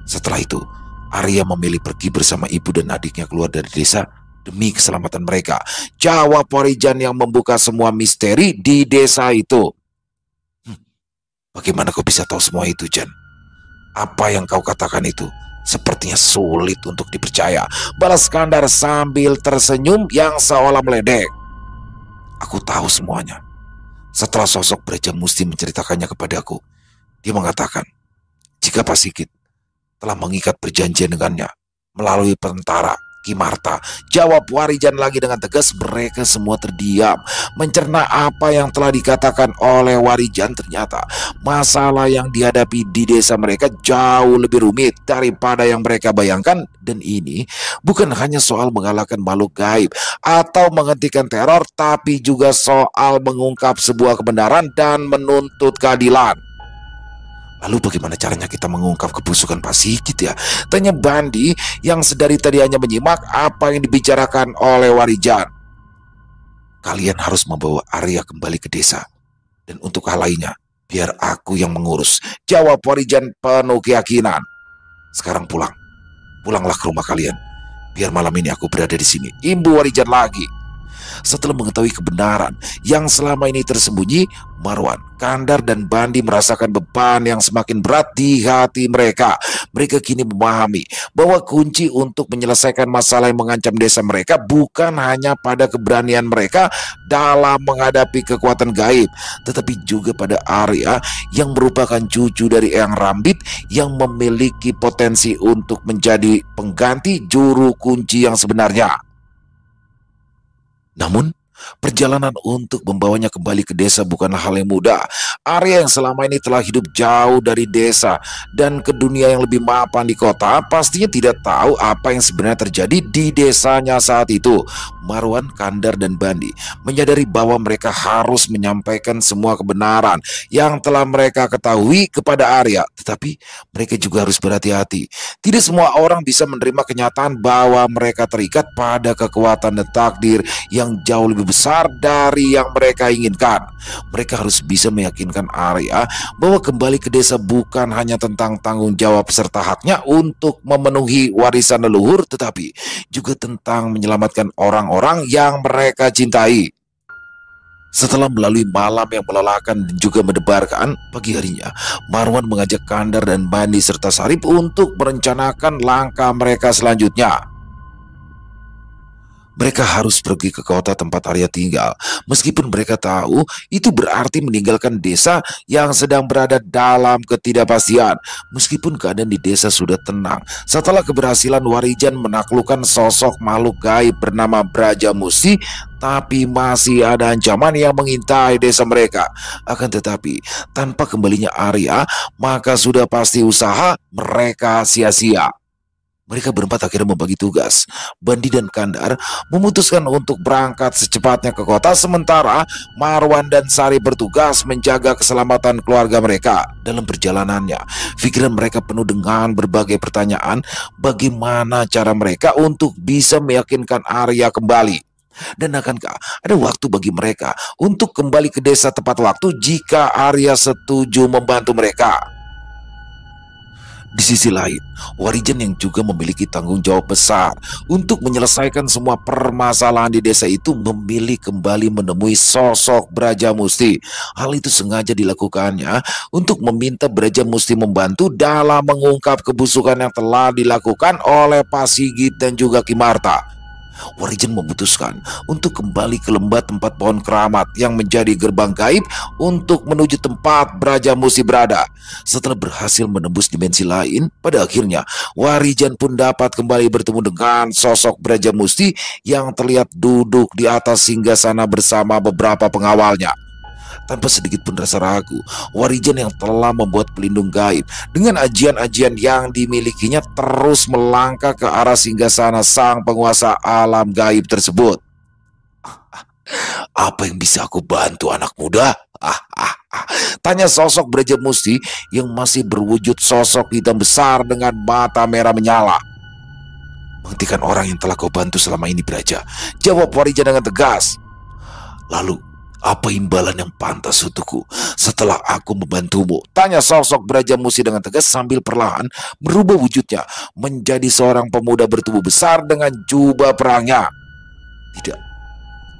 Setelah itu, Arya memilih pergi bersama ibu dan adiknya keluar dari desa demi keselamatan mereka. Jawab Warijan yang membuka semua misteri di desa itu. Bagaimana kau bisa tahu semua itu, Jan? Apa yang kau katakan itu sepertinya sulit untuk dipercaya, balas Kandar sambil tersenyum yang seolah meledek. Aku tahu semuanya. Setelah sosok Braja Musti menceritakannya kepadaku, dia mengatakan jika Pak Sigit telah mengikat perjanjian dengannya melalui tentara Ki Marta. Jawab Warijan lagi dengan tegas. Mereka semua terdiam mencerna apa yang telah dikatakan oleh Warijan. Ternyata masalah yang dihadapi di desa mereka jauh lebih rumit daripada yang mereka bayangkan. Dan ini bukan hanya soal mengalahkan makhluk gaib atau menghentikan teror, tapi juga soal mengungkap sebuah kebenaran dan menuntut keadilan. Lalu bagaimana caranya kita mengungkap kebusukan Pak Sigit ya? Tanya Bandi yang sedari tadi hanya menyimak apa yang dibicarakan oleh Warijan. Kalian harus membawa Arya kembali ke desa. Dan untuk hal lainnya, biar aku yang mengurus. Jawab Warijan penuh keyakinan. Sekarang pulang. Pulanglah ke rumah kalian. Biar malam ini aku berada di sini. Imbu Warijan lagi. Setelah mengetahui kebenaran yang selama ini tersembunyi, Marwan, Kandar, dan Bandi merasakan beban yang semakin berat di hati mereka. Mereka kini memahami bahwa kunci untuk menyelesaikan masalah yang mengancam desa mereka bukan hanya pada keberanian mereka dalam menghadapi kekuatan gaib, tetapi juga pada Arya yang merupakan cucu dari Eyang Rambit yang memiliki potensi untuk menjadi pengganti juru kunci yang sebenarnya. Namun, perjalanan untuk membawanya kembali ke desa bukanlah hal yang mudah. Arya yang selama ini telah hidup jauh dari desa dan ke dunia yang lebih mapan di kota, pastinya tidak tahu apa yang sebenarnya terjadi di desanya saat itu. Marwan, Kandar, dan Bandi menyadari bahwa mereka harus menyampaikan semua kebenaran yang telah mereka ketahui kepada Arya. Tetapi mereka juga harus berhati-hati. Tidak semua orang bisa menerima kenyataan bahwa mereka terikat pada kekuatan dan takdir yang jauh lebih besar dari yang mereka inginkan. Mereka harus bisa meyakinkan Arya bahwa kembali ke desa bukan hanya tentang tanggung jawab serta haknya untuk memenuhi warisan leluhur, tetapi juga tentang menyelamatkan orang-orang yang mereka cintai. Setelah melalui malam yang melelahkan dan juga mendebarkan, pagi harinya Marwan mengajak Kandar dan Bandi serta Sarip untuk merencanakan langkah mereka selanjutnya. Mereka harus pergi ke kota tempat Arya tinggal. Meskipun mereka tahu itu berarti meninggalkan desa yang sedang berada dalam ketidakpastian. Meskipun keadaan di desa sudah tenang setelah keberhasilan Warijan menaklukkan sosok makhluk gaib bernama Braja Musti, tapi masih ada ancaman yang mengintai desa mereka. Akan tetapi tanpa kembalinya Arya, maka sudah pasti usaha mereka sia-sia. Mereka berempat akhirnya membagi tugas. Bandi dan Kandar memutuskan untuk berangkat secepatnya ke kota, sementara Marwan dan Sari bertugas menjaga keselamatan keluarga mereka. Dalam perjalanannya, pikiran mereka penuh dengan berbagai pertanyaan, bagaimana cara mereka untuk bisa meyakinkan Arya kembali. Dan akankah ada waktu bagi mereka untuk kembali ke desa tepat waktu jika Arya setuju membantu mereka? Di sisi lain, Warijan yang juga memiliki tanggung jawab besar untuk menyelesaikan semua permasalahan di desa itu memilih kembali menemui sosok Brajamusti. Hal itu sengaja dilakukannya untuk meminta Brajamusti membantu dalam mengungkap kebusukan yang telah dilakukan oleh Pasigit dan juga Kimarta. Warijan memutuskan untuk kembali ke lembah tempat pohon keramat yang menjadi gerbang gaib untuk menuju tempat Brajamusti berada. Setelah berhasil menembus dimensi lain, pada akhirnya Warijan pun dapat kembali bertemu dengan sosok Brajamusti yang terlihat duduk di atas singgasana bersama beberapa pengawalnya. Tanpa sedikit pun rasa ragu, Warijan yang telah membuat pelindung gaib dengan ajian-ajian yang dimilikinya terus melangkah ke arah singgasana sang penguasa alam gaib tersebut. "Apa yang bisa aku bantu, anak muda?" Tanya sosok Brajamusti yang masih berwujud sosok hitam besar dengan mata merah menyala. "Menghentikan orang yang telah kau bantu selama ini, Braja," jawab Warijan dengan tegas. "Lalu, apa imbalan yang pantas untukku setelah aku membantumu?" Tanya sosok Brajamusti dengan tegas sambil perlahan merubah wujudnya menjadi seorang pemuda bertubuh besar dengan jubah perangnya.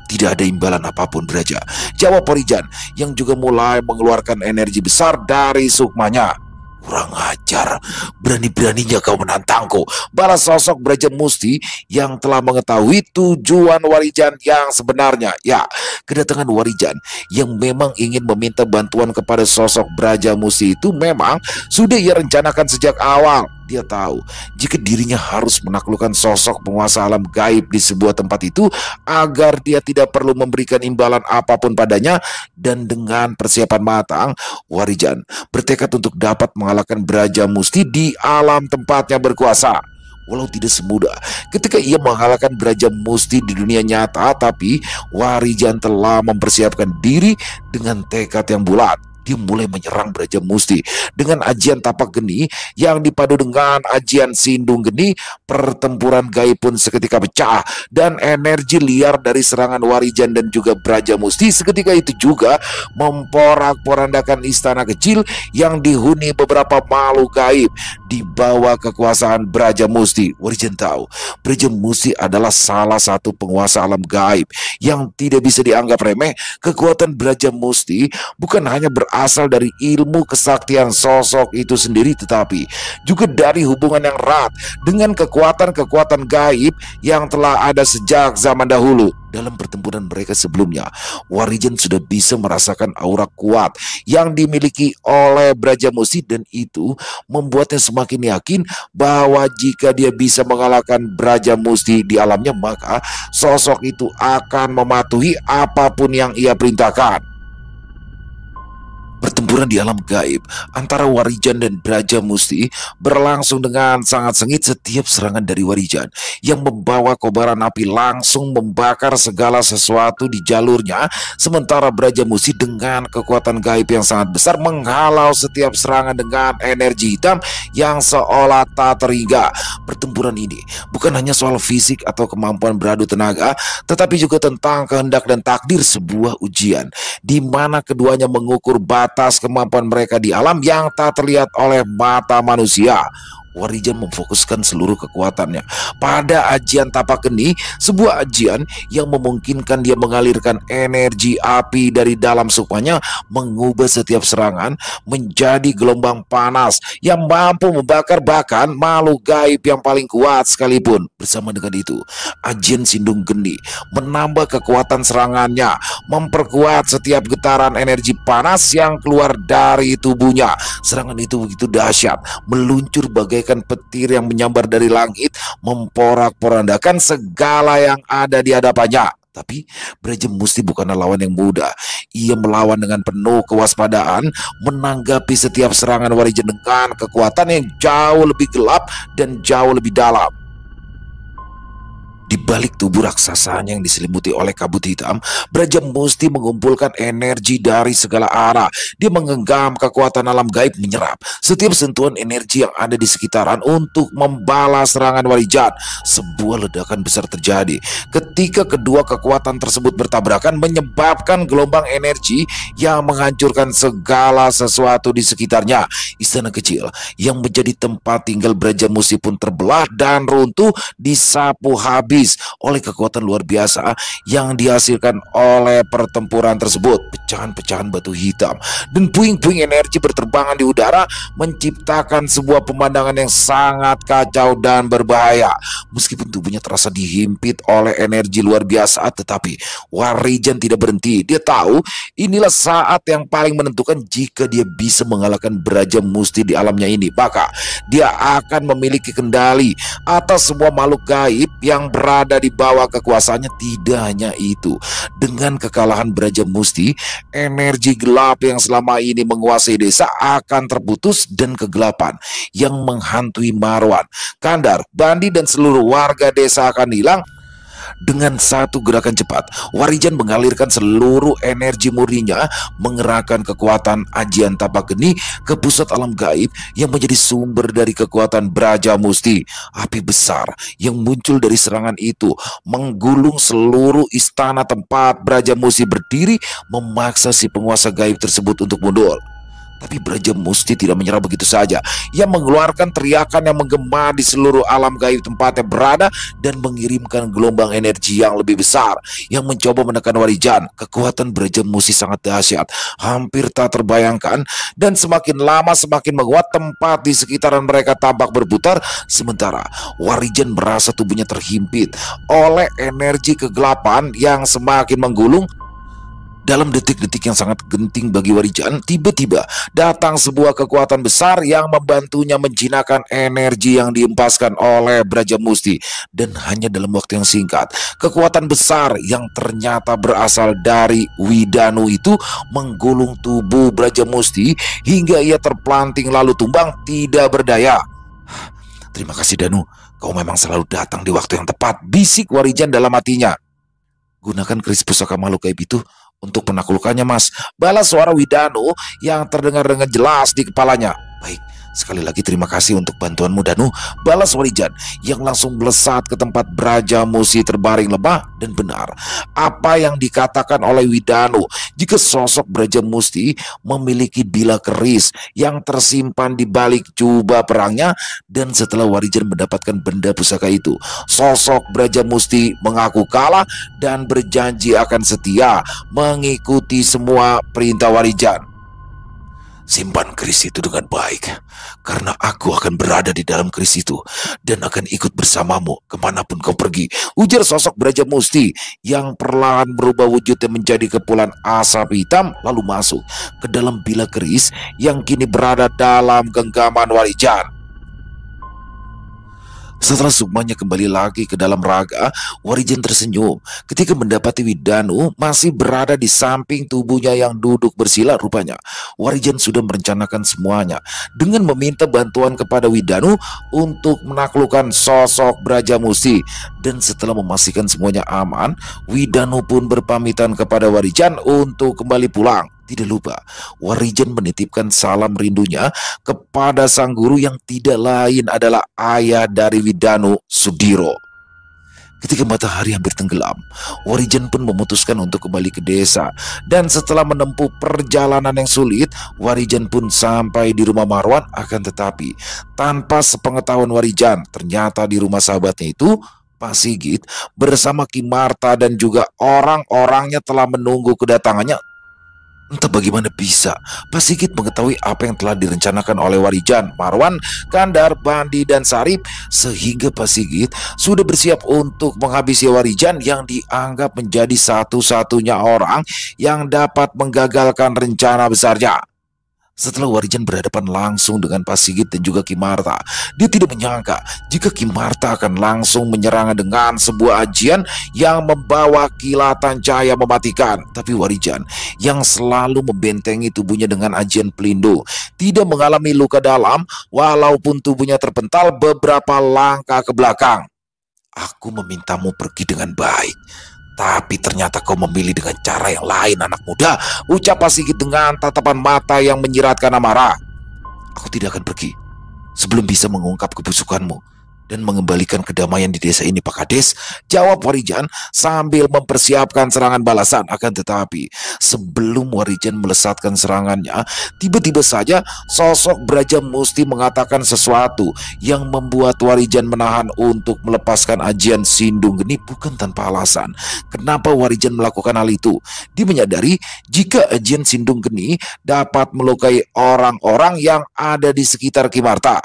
Tidak ada imbalan apapun, Braja," jawab Warijan yang juga mulai mengeluarkan energi besar dari sukmanya. "Kurang ajar, berani-beraninya kau menantangku," balas sosok Brajamusti yang telah mengetahui tujuan Warijan yang sebenarnya. Ya, kedatangan Warijan yang memang ingin meminta bantuan kepada sosok Brajamusti itu memang sudah ia rencanakan sejak awal. Dia tahu jika dirinya harus menaklukkan sosok penguasa alam gaib di sebuah tempat itu agar dia tidak perlu memberikan imbalan apapun padanya, dan dengan persiapan matang, Warijan bertekad untuk dapat mengalahkan Brajamusti di alam tempatnya berkuasa. Walau tidak semudah ketika ia mengalahkan Brajamusti di dunia nyata, tapi Warijan telah mempersiapkan diri dengan tekad yang bulat. Dia mulai menyerang Brajamusti dengan ajian tapak geni yang dipadu dengan ajian sindung geni. Pertempuran gaib pun seketika pecah dan energi liar dari serangan Warijan dan juga Brajamusti seketika itu juga memporak-porandakan istana kecil yang dihuni beberapa makhluk gaib di bawah kekuasaan Brajamusti. Warijan tahu Brajamusti adalah salah satu penguasa alam gaib yang tidak bisa dianggap remeh. Kekuatan Brajamusti bukan hanya berasal dari ilmu kesaktian sosok itu sendiri, tetapi juga dari hubungan yang erat dengan kekuatan-kekuatan gaib yang telah ada sejak zaman dahulu. Dalam pertempuran mereka sebelumnya, Warijan sudah bisa merasakan aura kuat yang dimiliki oleh Brajamusti, dan itu membuatnya semakin yakin bahwa jika dia bisa mengalahkan Brajamusti di alamnya, maka sosok itu akan mematuhi apapun yang ia perintahkan. Pertempuran di alam gaib antara Warijan dan Brajamusti berlangsung dengan sangat sengit. Setiap serangan dari Warijan yang membawa kobaran api langsung membakar segala sesuatu di jalurnya, sementara Brajamusti dengan kekuatan gaib yang sangat besar menghalau setiap serangan dengan energi hitam yang seolah tak terhingga. Pertempuran ini bukan hanya soal fisik atau kemampuan beradu tenaga, tetapi juga tentang kehendak dan takdir, sebuah ujian di mana keduanya mengukur batas kemampuan mereka di alam yang tak terlihat oleh mata manusia. Warijan memfokuskan seluruh kekuatannya pada ajian tapak geni, sebuah ajian yang memungkinkan dia mengalirkan energi api dari dalam sukmanya, mengubah setiap serangan menjadi gelombang panas yang mampu membakar bahkan makhluk gaib yang paling kuat sekalipun. Bersama dengan itu, ajian sindung geni menambah kekuatan serangannya, memperkuat setiap getaran energi panas yang keluar dari tubuhnya. Serangan itu begitu dahsyat, meluncur bagaikan petir yang menyambar dari langit, memporak-porandakan segala yang ada di hadapannya. Tapi Brajamusti bukanlah lawan yang mudah. Ia melawan dengan penuh kewaspadaan, menanggapi setiap serangan Warijan dengan kekuatan yang jauh lebih gelap dan jauh lebih dalam. Di balik tubuh raksasanya yang diselimuti oleh kabut hitam, Braja Musti mengumpulkan energi dari segala arah. Dia menggenggam kekuatan alam gaib menyerap setiap sentuhan energi yang ada di sekitaran untuk membalas serangan Warijan. Sebuah ledakan besar terjadi ketika kedua kekuatan tersebut bertabrakan, menyebabkan gelombang energi yang menghancurkan segala sesuatu di sekitarnya. Istana kecil yang menjadi tempat tinggal Braja Musti pun terbelah dan runtuh, disapu habis oleh kekuatan luar biasa yang dihasilkan oleh pertempuran tersebut. Pecahan-pecahan batu hitam dan puing-puing energi berterbangan di udara, menciptakan sebuah pemandangan yang sangat kacau dan berbahaya. Meskipun tubuhnya terasa dihimpit oleh energi luar biasa, tetapi Warijan tidak berhenti. Dia tahu inilah saat yang paling menentukan. Jika dia bisa mengalahkan Braja Musti di alamnya ini, maka dia akan memiliki kendali atas semua makhluk gaib yang berada di bawah kekuasaannya. Tidak hanya itu, dengan kekalahan Braja Musti, energi gelap yang selama ini menguasai desa akan terputus dan kegelapan yang menghantui Marwan, Kandar, Bandi dan seluruh warga desa akan hilang. Dengan satu gerakan cepat, Warijan mengalirkan seluruh energi murninya, mengerahkan kekuatan ajian tapak geni ke pusat alam gaib yang menjadi sumber dari kekuatan Braja Musti. Api besar yang muncul dari serangan itu menggulung seluruh istana tempat Braja Musti berdiri, memaksa si penguasa gaib tersebut untuk mundur. Tapi Braja Musti tidak menyerah begitu saja. Ia mengeluarkan teriakan yang menggema di seluruh alam gaib tempatnya berada dan mengirimkan gelombang energi yang lebih besar yang mencoba menekan Warijan. Kekuatan Braja Musti sangat dahsyat, hampir tak terbayangkan, dan semakin lama semakin menguat. Tempat di sekitaran mereka tampak berputar, sementara Warijan merasa tubuhnya terhimpit oleh energi kegelapan yang semakin menggulung. Dalam detik-detik yang sangat genting bagi Warijan, tiba-tiba datang sebuah kekuatan besar yang membantunya menjinakkan energi yang diempaskan oleh Braja Musti. Dan hanya dalam waktu yang singkat, kekuatan besar yang ternyata berasal dari Widanu itu menggulung tubuh Braja Musti hingga ia terpelanting lalu tumbang tidak berdaya. "Terima kasih Danu, kau memang selalu datang di waktu yang tepat," bisik Warijan dalam hatinya. "Gunakan keris pusaka makhluk gaib itu untuk penaklukannya, Mas," balas suara Widanu yang terdengar dengan jelas di kepalanya. "Baik, sekali lagi terima kasih untuk bantuanmu Danu," balas Warijan yang langsung melesat ke tempat Braja Musti terbaring lemah. Dan benar apa yang dikatakan oleh Widanu, jika sosok Braja Musti memiliki bila keris yang tersimpan di balik jubah perangnya. Dan setelah Warijan mendapatkan benda pusaka itu, sosok Braja Musti mengaku kalah dan berjanji akan setia mengikuti semua perintah Warijan. "Simpan keris itu dengan baik, karena aku akan berada di dalam keris itu dan akan ikut bersamamu kemanapun kau pergi," ujar sosok Braja Musti yang perlahan berubah wujudnya menjadi kepulan asap hitam, lalu masuk ke dalam bilah keris yang kini berada dalam genggaman Warijan. Setelah sukmanya kembali lagi ke dalam raga, Warijan tersenyum ketika mendapati Widanu masih berada di samping tubuhnya yang duduk bersila. Rupanya Warijan sudah merencanakan semuanya dengan meminta bantuan kepada Widanu untuk menaklukkan sosok Braja Musti. Dan setelah memastikan semuanya aman, Widanu pun berpamitan kepada Warijan untuk kembali pulang. Tidak lupa, Warijan menitipkan salam rindunya kepada sang guru yang tidak lain adalah ayah dari Widanu, Sudiro. Ketika matahari hampir tenggelam, Warijan pun memutuskan untuk kembali ke desa. Dan setelah menempuh perjalanan yang sulit, Warijan pun sampai di rumah Marwan. Akan tetapi, tanpa sepengetahuan Warijan, ternyata di rumah sahabatnya itu, Pak Sigit bersama Ki Marta dan juga orang-orangnya telah menunggu kedatangannya. Entah bagaimana bisa Pak Sigit mengetahui apa yang telah direncanakan oleh Warijan, Marwan, Kandar, Bandi, dan Sarip, sehingga Pak Sigit sudah bersiap untuk menghabisi Warijan yang dianggap menjadi satu-satunya orang yang dapat menggagalkan rencana besarnya. Setelah Warijan berhadapan langsung dengan Pak Sigit dan juga Ki Marta, dia tidak menyangka jika Ki Marta akan langsung menyerang dengan sebuah ajian yang membawa kilatan cahaya mematikan. Tapi Warijan yang selalu membentengi tubuhnya dengan ajian pelindung tidak mengalami luka dalam walaupun tubuhnya terpental beberapa langkah ke belakang. Aku memintamu pergi dengan baik, tapi ternyata kau memilih dengan cara yang lain, anak muda, ucap Pak Sigit dengan tatapan mata yang menyiratkan amarah. Aku tidak akan pergi sebelum bisa mengungkap kebusukanmu dan mengembalikan kedamaian di desa ini, Pak Kades, jawab Warijan sambil mempersiapkan serangan balasan. Akan tetapi sebelum Warijan melesatkan serangannya, tiba-tiba saja sosok Braja Musti mengatakan sesuatu yang membuat Warijan menahan untuk melepaskan ajian Sindung Geni bukan tanpa alasan. Kenapa Warijan melakukan hal itu? Dia menyadari jika ajian Sindung Geni dapat melukai orang-orang yang ada di sekitar Kimarta.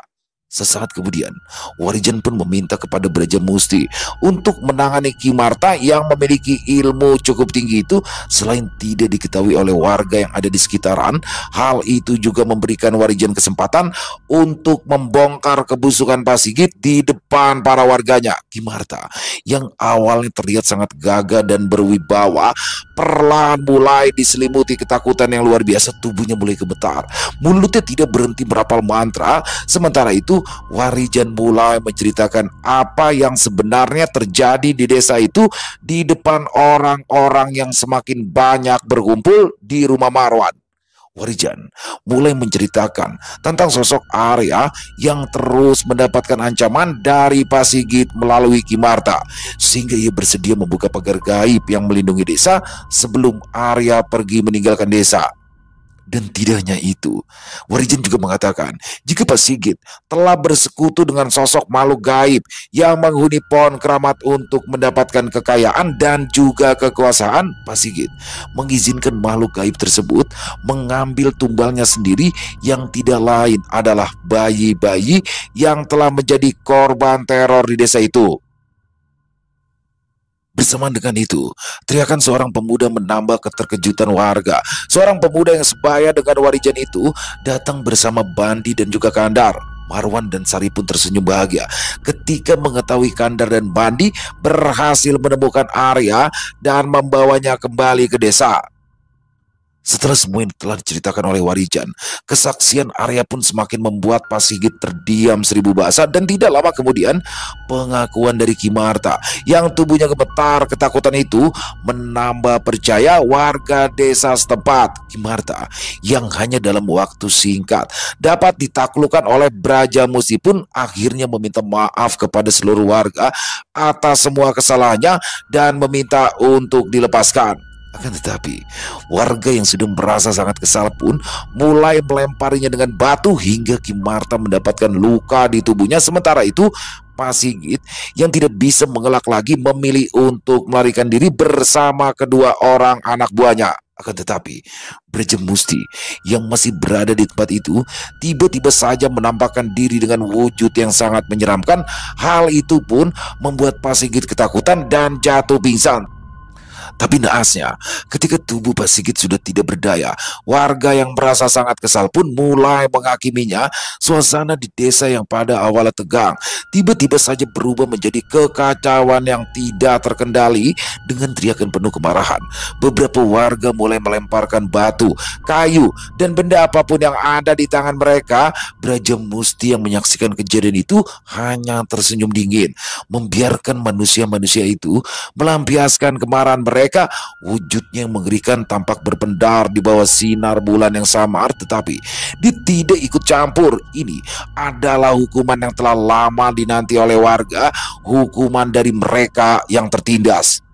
Sesaat kemudian, Warijan pun meminta kepada Braja Musti untuk menangani Kimarta yang memiliki ilmu cukup tinggi itu. Selain tidak diketahui oleh warga yang ada di sekitaran, hal itu juga memberikan Warijan kesempatan untuk membongkar kebusukan Pak Sigit di depan para warganya. Kimarta yang awalnya terlihat sangat gagah dan berwibawa, perlahan mulai diselimuti ketakutan yang luar biasa. Tubuhnya mulai gemetar, mulutnya tidak berhenti merapal mantra. Sementara itu Warijan mulai menceritakan apa yang sebenarnya terjadi di desa itu di depan orang-orang yang semakin banyak berkumpul di rumah Marwan. Warijan mulai menceritakan tentang sosok Arya yang terus mendapatkan ancaman dari Pak Sigit melalui Kimarta, sehingga ia bersedia membuka pagar gaib yang melindungi desa sebelum Arya pergi meninggalkan desa. Dan tidak hanya itu, Warijan juga mengatakan jika Pak Sigit telah bersekutu dengan sosok makhluk gaib yang menghuni pohon keramat untuk mendapatkan kekayaan dan juga kekuasaan, Pak Sigit mengizinkan makhluk gaib tersebut mengambil tumbalnya sendiri yang tidak lain adalah bayi-bayi yang telah menjadi korban teror di desa itu. Bersamaan dengan itu, teriakan seorang pemuda menambah keterkejutan warga. Seorang pemuda yang sebaya dengan Warijan itu datang bersama Bandi dan juga Kandar. Marwan dan Sari pun tersenyum bahagia ketika mengetahui Kandar dan Bandi berhasil menemukan Arya dan membawanya kembali ke desa. Setelah semua ini telah diceritakan oleh Warijan, kesaksian Arya pun semakin membuat Pak Sigit terdiam seribu bahasa. Dan tidak lama kemudian, pengakuan dari Kimarta yang tubuhnya gemetar ketakutan itu menambah percaya warga desa setempat. Kimarta yang hanya dalam waktu singkat dapat ditaklukkan oleh Braja Musti pun akhirnya meminta maaf kepada seluruh warga atas semua kesalahannya dan meminta untuk dilepaskan. Akan tetapi, warga yang sudah merasa sangat kesal pun mulai melemparinya dengan batu hingga Kimarta mendapatkan luka di tubuhnya. Sementara itu, Pak Sigit yang tidak bisa mengelak lagi memilih untuk melarikan diri bersama kedua orang anak buahnya. Akan tetapi, Braja Musti yang masih berada di tempat itu tiba-tiba saja menampakkan diri dengan wujud yang sangat menyeramkan. Hal itu pun membuat Pak Sigit ketakutan dan jatuh pingsan. Tapi naasnya, ketika tubuh Pak Sigit sudah tidak berdaya, warga yang merasa sangat kesal pun mulai menghakiminya. Suasana di desa yang pada awalnya tegang, tiba-tiba saja berubah menjadi kekacauan yang tidak terkendali. Dengan teriakan penuh kemarahan, beberapa warga mulai melemparkan batu, kayu, dan benda apapun yang ada di tangan mereka. Braja Musti yang menyaksikan kejadian itu hanya tersenyum dingin, membiarkan manusia-manusia itu melampiaskan kemarahan mereka. Wujudnya yang mengerikan tampak berpendar di bawah sinar bulan yang samar, tetapi dia tidak ikut campur. Ini adalah hukuman yang telah lama dinanti oleh warga, hukuman dari mereka yang tertindas.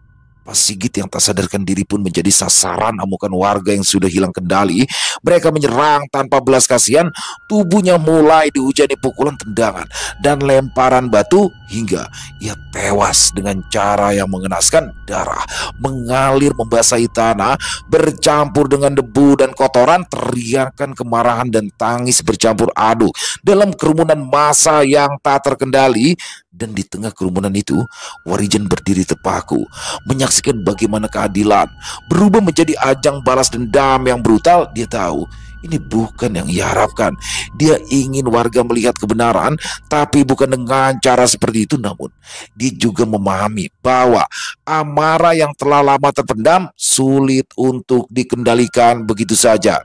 Pak Sigit yang tak sadarkan diri pun menjadi sasaran amukan warga yang sudah hilang kendali. Mereka menyerang tanpa belas kasihan. Tubuhnya mulai dihujani pukulan, tendangan, dan lemparan batu hingga ia tewas dengan cara yang mengenaskan. Darah mengalir membasahi tanah bercampur dengan debu dan kotoran. Teriakan kemarahan dan tangis bercampur aduk dalam kerumunan massa yang tak terkendali. Dan di tengah kerumunan itu, Warijan berdiri terpaku, menyaksikan bagaimana keadilan berubah menjadi ajang balas dendam yang brutal. Dia tahu ini bukan yang ia harapkan. Dia ingin warga melihat kebenaran, tapi bukan dengan cara seperti itu. Namun, dia juga memahami bahwa amarah yang telah lama terpendam sulit untuk dikendalikan begitu saja.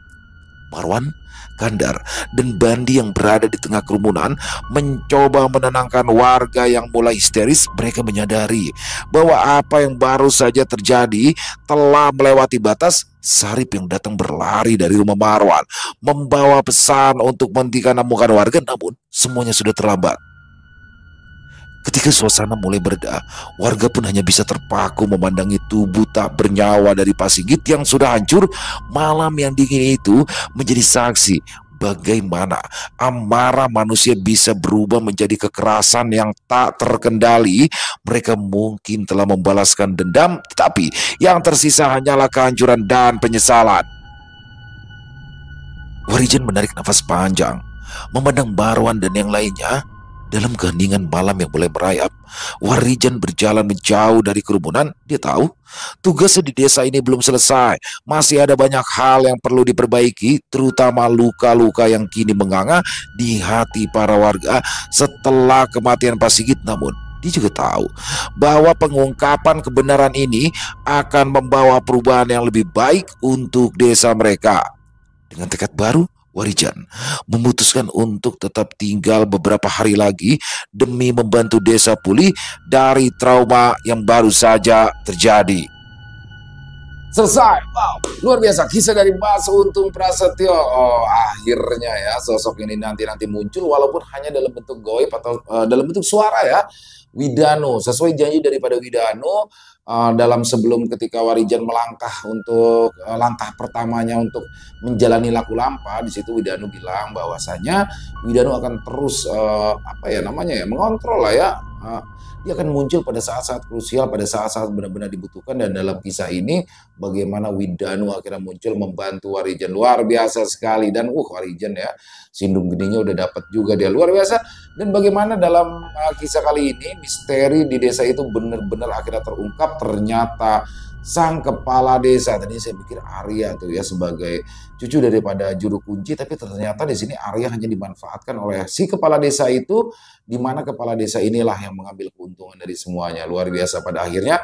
Marwan, Kandar, dan Bandi yang berada di tengah kerumunan mencoba menenangkan warga yang mulai histeris. Mereka menyadari bahwa apa yang baru saja terjadi telah melewati batas. Sarip yang datang berlari dari rumah Marwan membawa pesan untuk menghentikan amukan warga, namun semuanya sudah terlambat. Ketika suasana mulai bereda, warga pun hanya bisa terpaku memandangi tubuh tak bernyawa dari Pak Sigit yang sudah hancur. Malam yang dingin itu menjadi saksi bagaimana amarah manusia bisa berubah menjadi kekerasan yang tak terkendali. Mereka mungkin telah membalaskan dendam, tetapi yang tersisa hanyalah kehancuran dan penyesalan. Warijan menarik nafas panjang, memandang Marwan dan yang lainnya. Dalam keheningan malam yang mulai merayap, Warijan berjalan menjauh dari kerumunan. Dia tahu tugasnya di desa ini belum selesai. Masih ada banyak hal yang perlu diperbaiki, terutama luka-luka yang kini menganga di hati para warga setelah kematian Pak Sigit. Namun dia juga tahu bahwa pengungkapan kebenaran ini akan membawa perubahan yang lebih baik untuk desa mereka. Dengan tekad baru, Warijan memutuskan untuk tetap tinggal beberapa hari lagi demi membantu desa pulih dari trauma yang baru saja terjadi. Selesai. Wow, luar biasa kisah dari Mas Untung Prasetyo. Oh, akhirnya ya sosok ini nanti muncul walaupun hanya dalam bentuk goib atau dalam bentuk suara ya. Widano, sesuai janji daripada Widano dalam sebelum ketika Warijan melangkah untuk langkah pertamanya untuk menjalani laku lampa, di situ Widano bilang bahwasanya Widano akan terus mengontrol lah ya. Dia akan muncul pada saat-saat krusial, pada saat-saat benar-benar dibutuhkan. Dan dalam kisah ini bagaimana Widano akhirnya muncul membantu Warijan, luar biasa sekali. Dan Warijan ya, sindung geninya udah dapat juga, dia luar biasa. Dan bagaimana dalam kisah kali ini misteri di desa itu benar-benar akhirnya terungkap. Ternyata sang kepala desa, tadi saya pikir Arya tuh ya sebagai cucu daripada juru kunci, tapi ternyata di sini Arya hanya dimanfaatkan oleh si kepala desa itu, di mana kepala desa inilah yang mengambil keuntungan dari semuanya. Luar biasa, pada akhirnya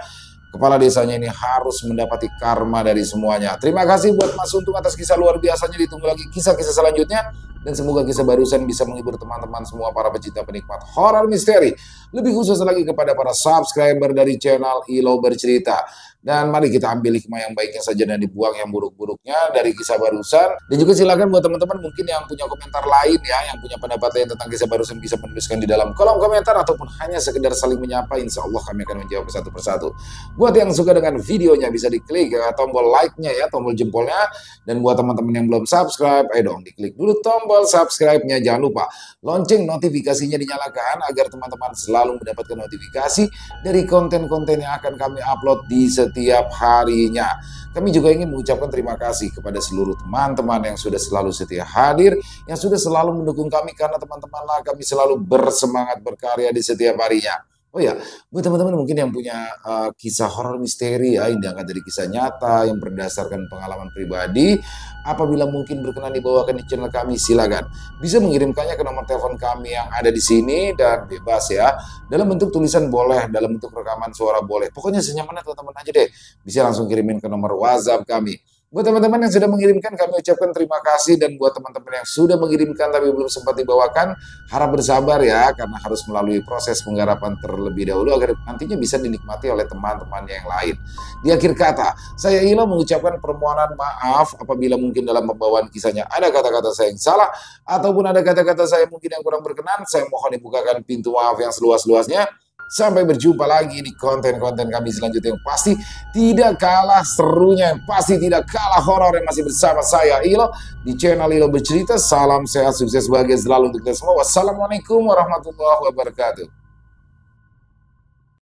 kepala desanya ini harus mendapati karma dari semuanya. Terima kasih buat Mas Untung atas kisah luar biasanya. Ditunggu lagi kisah-kisah selanjutnya. Dan semoga kisah barusan bisa menghibur teman-teman semua para pecinta penikmat horor misteri. Lebih khusus lagi kepada para subscriber dari channel Ilo Bercerita. Dan mari kita ambil hikmah yang baiknya saja dan dibuang yang buruk-buruknya dari kisah barusan. Dan juga silakan buat teman-teman mungkin yang punya komentar lain ya, yang punya pendapat lain tentang kisah barusan, bisa menuliskan di dalam kolom komentar ataupun hanya sekedar saling menyapa. Insya Allah kami akan menjawab satu persatu. Buat yang suka dengan videonya bisa diklik ya, tombol like-nya ya, tombol jempolnya. Dan buat teman-teman yang belum subscribe, ayo dong diklik dulu tombol subscribe-nya. Jangan lupa lonceng notifikasinya dinyalakan agar teman-teman selalu mendapatkan notifikasi dari konten-konten yang akan kami upload di setiap harinya. Kami juga ingin mengucapkan terima kasih kepada seluruh teman-teman yang sudah selalu setia hadir, yang sudah selalu mendukung kami, karena teman-temanlah kami selalu bersemangat berkarya di setiap harinya. Oh ya, buat teman-teman mungkin yang punya kisah horor misteri ya, yang diangkat dari kisah nyata yang berdasarkan pengalaman pribadi, apabila mungkin berkenan dibawakan di channel kami, silakan bisa mengirimkannya ke nomor telepon kami yang ada di sini, dan bebas ya, dalam bentuk tulisan boleh, dalam bentuk rekaman suara boleh, pokoknya senyamannya teman-teman aja deh, bisa langsung kirimin ke nomor WhatsApp kami. Buat teman-teman yang sudah mengirimkan, kami ucapkan terima kasih. Dan buat teman-teman yang sudah mengirimkan tapi belum sempat dibawakan, harap bersabar ya, karena harus melalui proses penggarapan terlebih dahulu agar nantinya bisa dinikmati oleh teman-teman yang lain. Di akhir kata, saya Ilo mengucapkan permohonan maaf apabila mungkin dalam pembawaan kisahnya ada kata-kata saya yang salah, ataupun ada kata-kata saya mungkin yang kurang berkenan. Saya mohon dibukakan pintu maaf yang seluas-luasnya. Sampai berjumpa lagi di konten-konten kami selanjutnya yang pasti tidak kalah serunya, yang pasti tidak kalah horor, yang masih bersama saya Ilo di channel Ilo Bercerita. Salam sehat, sukses, bahagia selalu untuk kita semua. Wassalamualaikum warahmatullahi wabarakatuh.